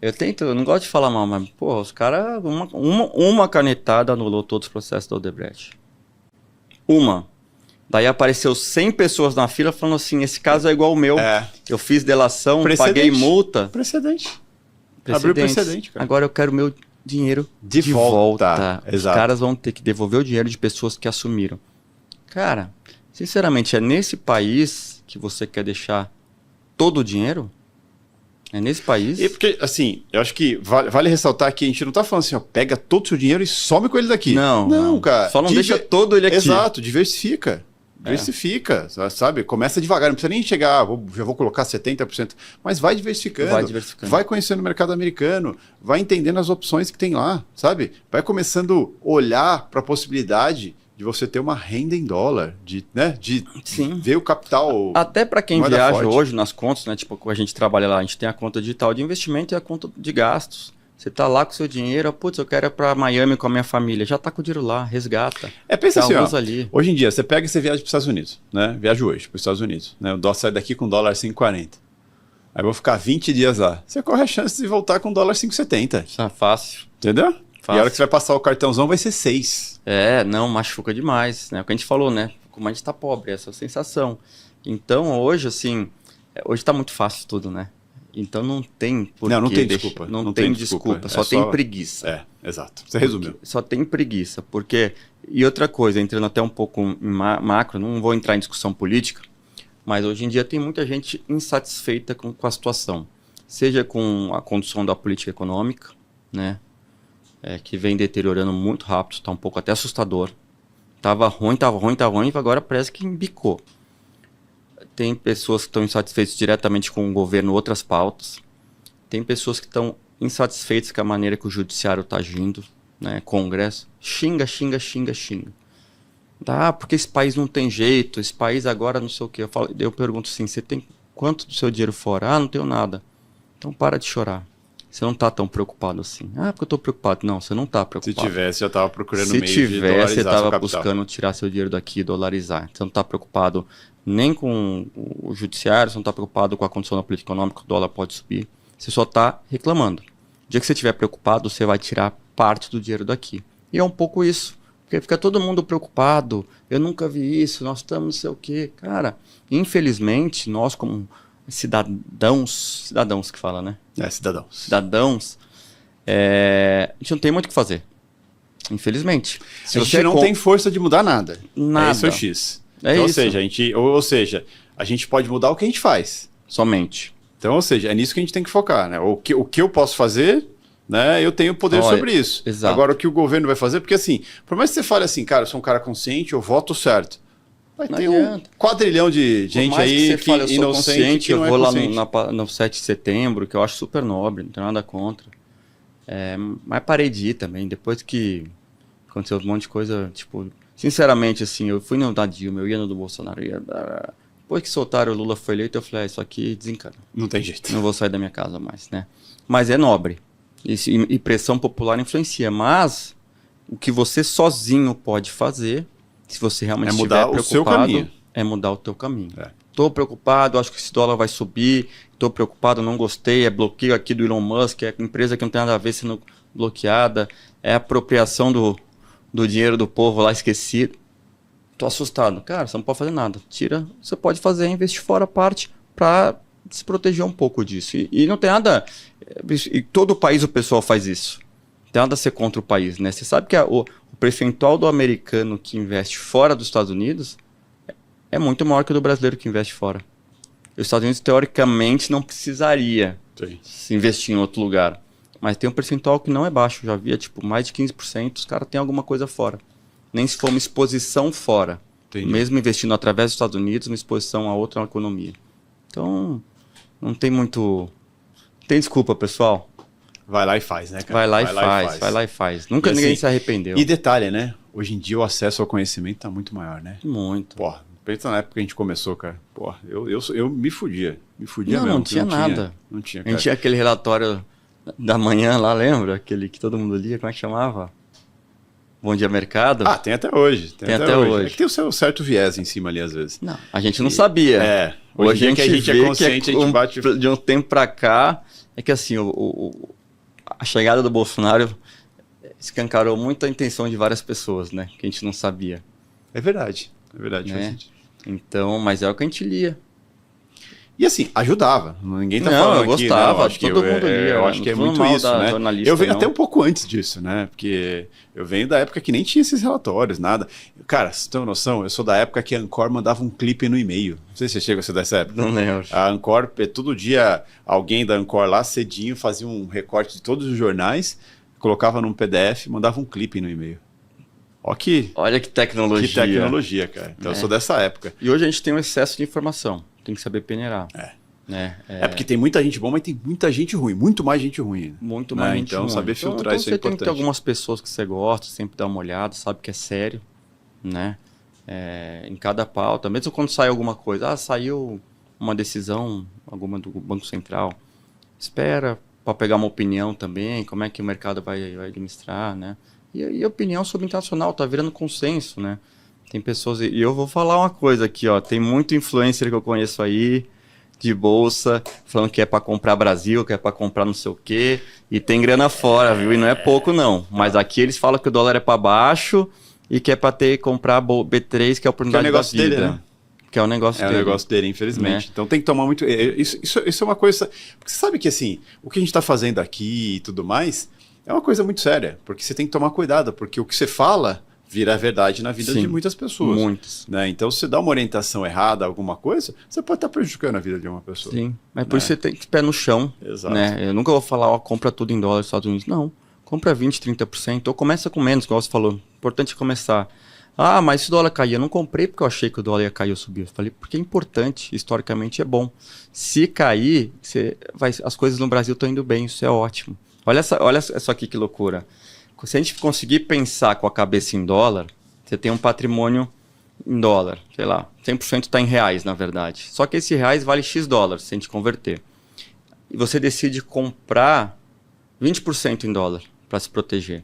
eu não gosto de falar mal, mas, os caras, uma canetada anulou todos os processos da Odebrecht. Daí apareceu 100 pessoas na fila falando assim, esse caso é igual ao meu. Eu fiz delação, paguei multa. Precedente. Abriu precedente, cara. Agora eu quero meu dinheiro de volta. Os caras vão ter que devolver o dinheiro de pessoas que assumiram. Cara, sinceramente, é nesse país que você quer deixar todo o dinheiro? É nesse país? E porque, assim, eu acho que vale ressaltar que a gente não tá falando assim, ó, pega todo o seu dinheiro e some com ele daqui. Não, cara. Só não deixa todo ele aqui. Exato, diversifica. Diversifica, sabe? Começa devagar, não precisa nem chegar, já vou colocar 70%, mas vai diversificando. Vai conhecendo o mercado americano, vai entendendo as opções que tem lá, sabe? Vai começando a olhar para a possibilidade de você ter uma renda em dólar, de ver o capital. Até para quem viaja hoje nas contas, né? Tipo, a gente trabalha lá, a gente tem a conta digital de investimento e a conta de gastos. Você tá lá com o seu dinheiro, putz, eu quero ir para Miami com a minha família. Já tá com o dinheiro lá, resgata. Pensa assim, ó, hoje em dia, você pega e você viaja para os Estados Unidos, né? Viaja hoje para os Estados Unidos, né? O dólar sai daqui com dólar 5,40. Aí eu vou ficar 20 dias lá. Você corre a chance de voltar com dólar 5,70. Isso é fácil. Entendeu? Fácil. E a hora que você vai passar o cartãozão vai ser 6. Não, machuca demais, né? O que a gente falou, né? Como a gente tá pobre, essa sensação. Então, hoje, assim, hoje tá muito fácil tudo, né? Então não tem por não tem desculpa. Não tem desculpa, só tem preguiça. Exato. Você resumiu. Só tem preguiça, porque... E outra coisa, entrando até um pouco em macro, não vou entrar em discussão política, mas hoje em dia tem muita gente insatisfeita com a situação. Seja com a condução da política econômica, né? Que vem deteriorando muito rápido, está um pouco até assustador. Tava ruim, e agora parece que embicou. Tem pessoas que estão insatisfeitas diretamente com o governo, outras pautas. Tem pessoas que estão insatisfeitas com a maneira que o judiciário está agindo, né? Congresso. Xinga. Porque esse país não tem jeito, esse país agora não sei o quê. Eu pergunto assim, você tem quanto do seu dinheiro fora? Não tenho nada. Então para de chorar. Você não está tão preocupado assim. Porque eu estou preocupado. Não, você não está preocupado. Se tivesse, eu estava procurando meio de dolarizar. Se tivesse, você estava buscando tirar seu dinheiro daqui e dolarizar. Você não está preocupado nem com o judiciário, você não está preocupado com a condição da política econômica, o dólar pode subir. Você só está reclamando. O dia que você estiver preocupado, você vai tirar parte do dinheiro daqui. E é um pouco isso. Porque fica todo mundo preocupado. Eu nunca vi isso, nós estamos não sei o quê. Cara, infelizmente, nós como cidadãos que fala, né? Cidadãos, a gente não tem muito o que fazer. Infelizmente. A gente não tem força de mudar nada. Esse é o X. Então, ou seja, a gente pode mudar o que a gente faz. Somente. Então, ou seja, é nisso que a gente tem que focar, né? O que eu posso fazer, né? Eu tenho poder sobre isso. Exato. Agora, o que o governo vai fazer, porque assim, por mais que você fale assim, cara, eu sou um cara consciente, eu voto certo. Vai ter um quadrilhão de gente aí que fala, eu sou consciente, eu vou lá no 7 de setembro, que eu acho super nobre, não tenho nada contra. Mas parei de ir também, depois que aconteceu um monte de coisa, tipo... Sinceramente, assim, eu fui no da Dilma, eu ia no do Bolsonaro, depois que soltaram o Lula foi eleito, eu falei, isso aqui desencana. Não tem jeito. Não vou sair da minha casa mais, né? Mas é nobre. E pressão popular influencia. Mas o que você sozinho pode fazer, se você realmente estiver preocupado, o seu caminho. É mudar o teu caminho. Estou preocupado, acho que esse dólar vai subir, estou preocupado, não gostei, é bloqueio aqui do Elon Musk, é empresa que não tem nada a ver sendo bloqueada, é apropriação do dinheiro do povo lá esquecido. Tô assustado. Cara, você não pode fazer nada. Você pode fazer, investir fora a parte para se proteger um pouco disso. E não tem nada... E todo o país o pessoal faz isso. Não tem nada a ser contra o país, né? Você sabe que o percentual do americano que investe fora dos Estados Unidos é muito maior que o do brasileiro que investe fora. Os Estados Unidos, teoricamente, não precisaria se investir em outro lugar. Mas tem um percentual que não é baixo. Já havia, mais de 15%, os caras têm alguma coisa fora. Nem se for uma exposição fora. Entendi. Mesmo investindo através dos Estados Unidos, uma exposição a outra economia. Então, não tem muito... Tem desculpa, pessoal. Vai lá e faz, né, cara? Vai lá e faz. Nunca ninguém se arrependeu. E detalhe, né? Hoje em dia o acesso ao conhecimento tá muito maior, né? Muito. Porra, pensa na época que a gente começou, cara. Porra, eu me fudia. Mesmo. Não tinha nada. Não tinha, cara. A gente tinha aquele relatório da manhã lá, lembra? Aquele que todo mundo lia, como é que chamava? Bom Dia Mercado? Tem até hoje. Tem até hoje. É que tem o seu certo viés em cima ali, às vezes. Não, a gente não sabia. Hoje a gente é consciente, a gente bate... De um tempo pra cá, é que assim, a chegada do Bolsonaro escancarou muito a intenção de várias pessoas, né? Que a gente não sabia. É verdade. Né? Então, mas é o que a gente lia. E assim, ajudava. Ninguém tá Não, falando eu aqui, gostava, não, acho todo que mundo lia. eu acho que é muito isso, né? Eu venho até um pouco antes disso, né? Porque eu venho da época que nem tinha esses relatórios, nada. Cara, você tem uma noção, eu sou da época que a Ancor mandava um clipe no e-mail. Não sei se você chega a ser dessa época. Não lembro. A Ancor, todo dia, alguém da Ancor lá, cedinho, fazia um recorte de todos os jornais, colocava num PDF, mandava um clipe no e-mail. Olha que tecnologia. Que tecnologia, cara. Então eu sou dessa época. E hoje a gente tem um excesso de informação. Tem que saber peneirar. É porque tem muita gente boa, mas tem muita gente ruim. Muito mais gente ruim. Muito mais gente ruim. Então saber filtrar isso é você importante. tem que ter algumas pessoas que você gosta, sempre dá uma olhada, sabe que é sério, né? Em cada pauta. Mesmo quando sai alguma coisa. saiu uma decisão, alguma do Banco Central. Espera para pegar uma opinião também, como é que o mercado vai administrar, né? E a opinião sobre o internacional tá virando consenso, né? Tem pessoas... E eu vou falar uma coisa aqui, ó. Tem muito influencer que eu conheço aí, de bolsa, falando que é para comprar Brasil, que é para comprar não sei o quê. E tem grana fora, viu? E não é pouco, não. Mas aqui eles falam que o dólar é para baixo e que é para comprar B3, que é a oportunidade da vida. Dele, né? Que é o negócio dele. É o negócio dele, infelizmente. Né? Então tem que tomar muito... Isso é uma coisa... Porque você sabe que, assim, o que a gente está fazendo aqui e tudo mais é uma coisa muito séria. Porque você tem que tomar cuidado, porque o que você fala vira verdade na vida de muitas pessoas. Muitos. Né? Então, se você dá uma orientação errada a alguma coisa, você pode estar prejudicando a vida de uma pessoa. Sim, mas por isso você tem que ter pé no chão. Exato. Né? Eu nunca vou falar, compra tudo em dólar nos Estados Unidos. Não, compra 20%, 30%, ou começa com menos, como você falou. Importante começar. Mas se o dólar cair, eu não comprei porque eu achei que o dólar ia cair ou subir. Eu falei, porque é importante, historicamente é bom. Se cair, as coisas no Brasil estão indo bem, isso é ótimo. Olha só aqui que loucura. Se a gente conseguir pensar com a cabeça em dólar, você tem um patrimônio em dólar, sei lá, 100% está em reais, na verdade. Só que esse reais vale X dólares, se a gente converter. E você decide comprar 20% em dólar para se proteger.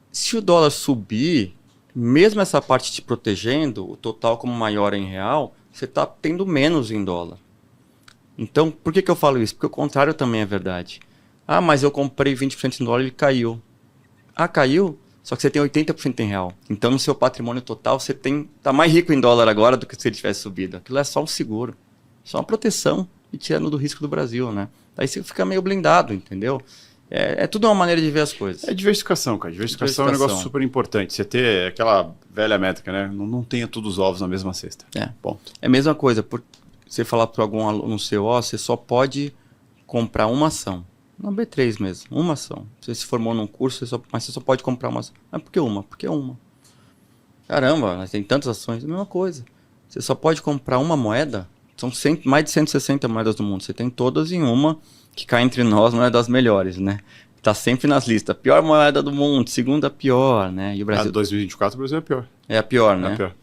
Se o dólar subir, mesmo essa parte te protegendo, o total como maior é em real, você está tendo menos em dólar. Então, por que eu falo isso? Porque o contrário também é verdade. Mas eu comprei 20% em dólar e ele caiu. Caiu, só que você tem 80% em real. Então, no seu patrimônio total, você tá mais rico em dólar agora do que se ele tivesse subido. Aquilo é só um seguro, só uma proteção e tirando do risco do Brasil, né? Aí você fica meio blindado, entendeu? É tudo uma maneira de ver as coisas. É diversificação, cara. Diversificação é um negócio super importante. Você ter aquela velha métrica, né? Não tenha todos os ovos na mesma cesta. Ponto. É a mesma coisa. Você falar para algum aluno seu, você só pode comprar uma ação. Na B3 mesmo, uma ação. Você se formou num curso, mas você só pode comprar uma ação. Mas por que uma? Porque é uma. Caramba, mas tem tantas ações. A mesma coisa. Você só pode comprar uma moeda. São mais de 160 moedas do mundo. Você tem todas em uma, que cá entre nós não é das melhores, né? Tá sempre nas listas. Pior moeda do mundo, segunda pior, né? E o Brasil... 2024 o Brasil é pior. É a pior, né? É a pior.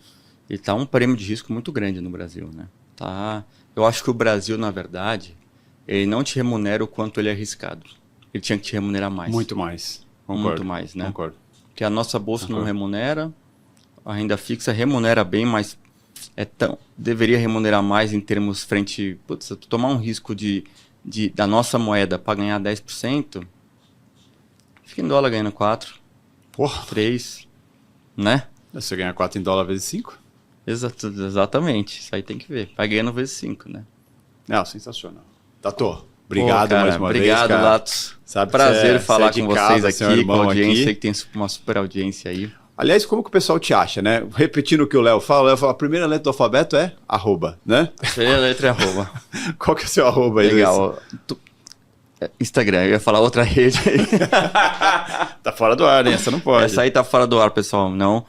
E tá um prêmio de risco muito grande no Brasil, né? Eu acho que o Brasil, na verdade... ele não te remunera o quanto ele é arriscado. Ele tinha que te remunerar mais. Muito mais. Concordo. Muito mais, né? Concordo. Porque a nossa bolsa não remunera, a renda fixa remunera bem, mas deveria remunerar mais em termos frente... Putz, se tu tomar um risco da nossa moeda para ganhar 10%, fica em dólar ganhando 4, 3, né? Você ganha 4 em dólar vezes 5? Exatamente. Isso aí tem que ver. Vai ganhando vezes 5, né? Não, sensacional. Tato, obrigado mais uma vez. Obrigado, Latos. Sabe prazer falar com vocês aqui, com a audiência, aqui. Que tem uma super audiência aí. Aliás, como que o pessoal te acha, né? Repetindo o que o Léo fala, a primeira letra do alfabeto é @, né? A primeira letra é @. Qual que é o seu @? Legal. Instagram, eu ia falar outra rede aí. Tá fora do ar, hein? Essa não pode. Essa aí tá fora do ar, pessoal. Não.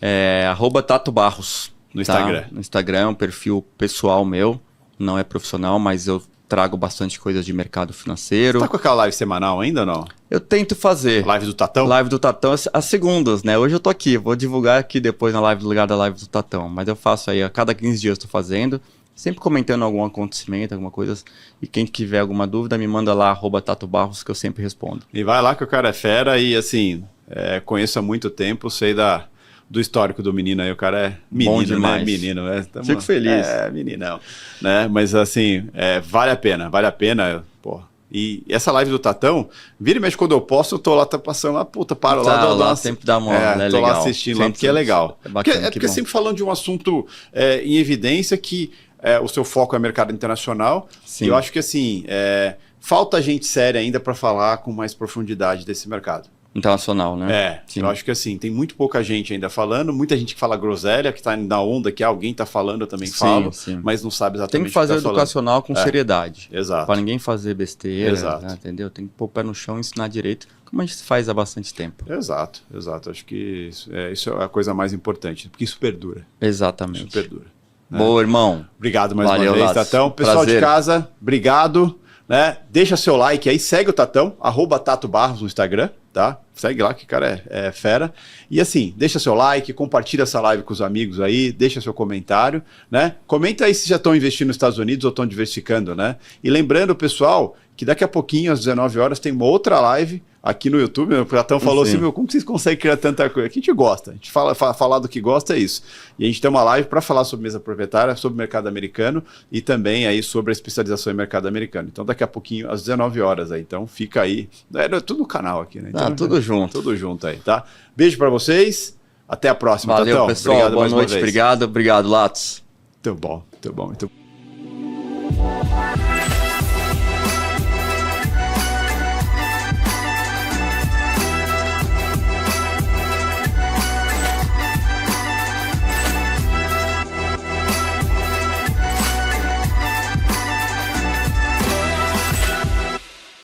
É @Tato Barros. No Instagram. No Instagram é um perfil pessoal meu. Não é profissional, mas eu trago bastante coisas de mercado financeiro. Você tá com aquela live semanal ainda ou não? Eu tento fazer. Live do Tatão? Live do Tatão às segundas, né? Hoje eu tô aqui, vou divulgar aqui depois no lugar da live do Tatão. Mas eu faço aí, a cada 15 dias eu tô fazendo, sempre comentando algum acontecimento, alguma coisa. E quem tiver alguma dúvida, me manda lá, @Tato Barros, que eu sempre respondo. E vai lá que o cara é fera e assim, conheço há muito tempo, sei do histórico do menino aí, o cara é menino, bom demais. Né? Menino, Fico feliz. Meninão, né? Mas assim, vale a pena, pô. E essa live do Tatão, vira e mexe quando eu posto, eu tô lá, tá passando lá, puta, paro lá. Sempre dá uma tô legal. lá assistindo lá, porque é legal. É bacana, porque sempre falando de um assunto em evidência que o seu foco é mercado internacional. Sim. E eu acho que assim, falta gente séria ainda para falar com mais profundidade desse mercado. Internacional, né? Sim. Eu acho que assim, tem muito pouca gente ainda falando, muita gente que fala groselha, que está na onda, que alguém está falando, eu também falo, mas não sabe exatamente o que tem que fazer tá educacional com seriedade. Exato. Para ninguém fazer besteira, né, entendeu? Tem que pôr o pé no chão e ensinar direito, como a gente faz há bastante tempo. Exato. Acho que isso é a coisa mais importante, porque isso perdura. Exatamente. Isso perdura. Boa, irmão. Obrigado mais uma vez, Tatão. Pessoal de casa, obrigado. Né? Deixa seu like aí, segue o Tatão, @TatoBarros no Instagram, tá? Segue lá que o cara é fera. E assim, deixa seu like, compartilha essa live com os amigos aí, deixa seu comentário, né? Comenta aí se já estão investindo nos Estados Unidos ou estão diversificando, né? E lembrando, pessoal, que daqui a pouquinho, às 19 horas, tem uma outra live aqui no YouTube. O Tatão falou assim, como que vocês conseguem criar tanta coisa? Que a gente gosta, a gente falar do que gosta é isso. E a gente tem uma live para falar sobre mesa proprietária, sobre mercado americano e também aí sobre a especialização em mercado americano. Então daqui a pouquinho, às 19 horas aí. Então fica aí, tudo no canal aqui, né? Então, tudo junto. Tudo junto aí, tá? Beijo para vocês, até a próxima. Valeu, Tatão. pessoal, Obrigado boa mais noite, uma vez. obrigado, Latos. Muito bom.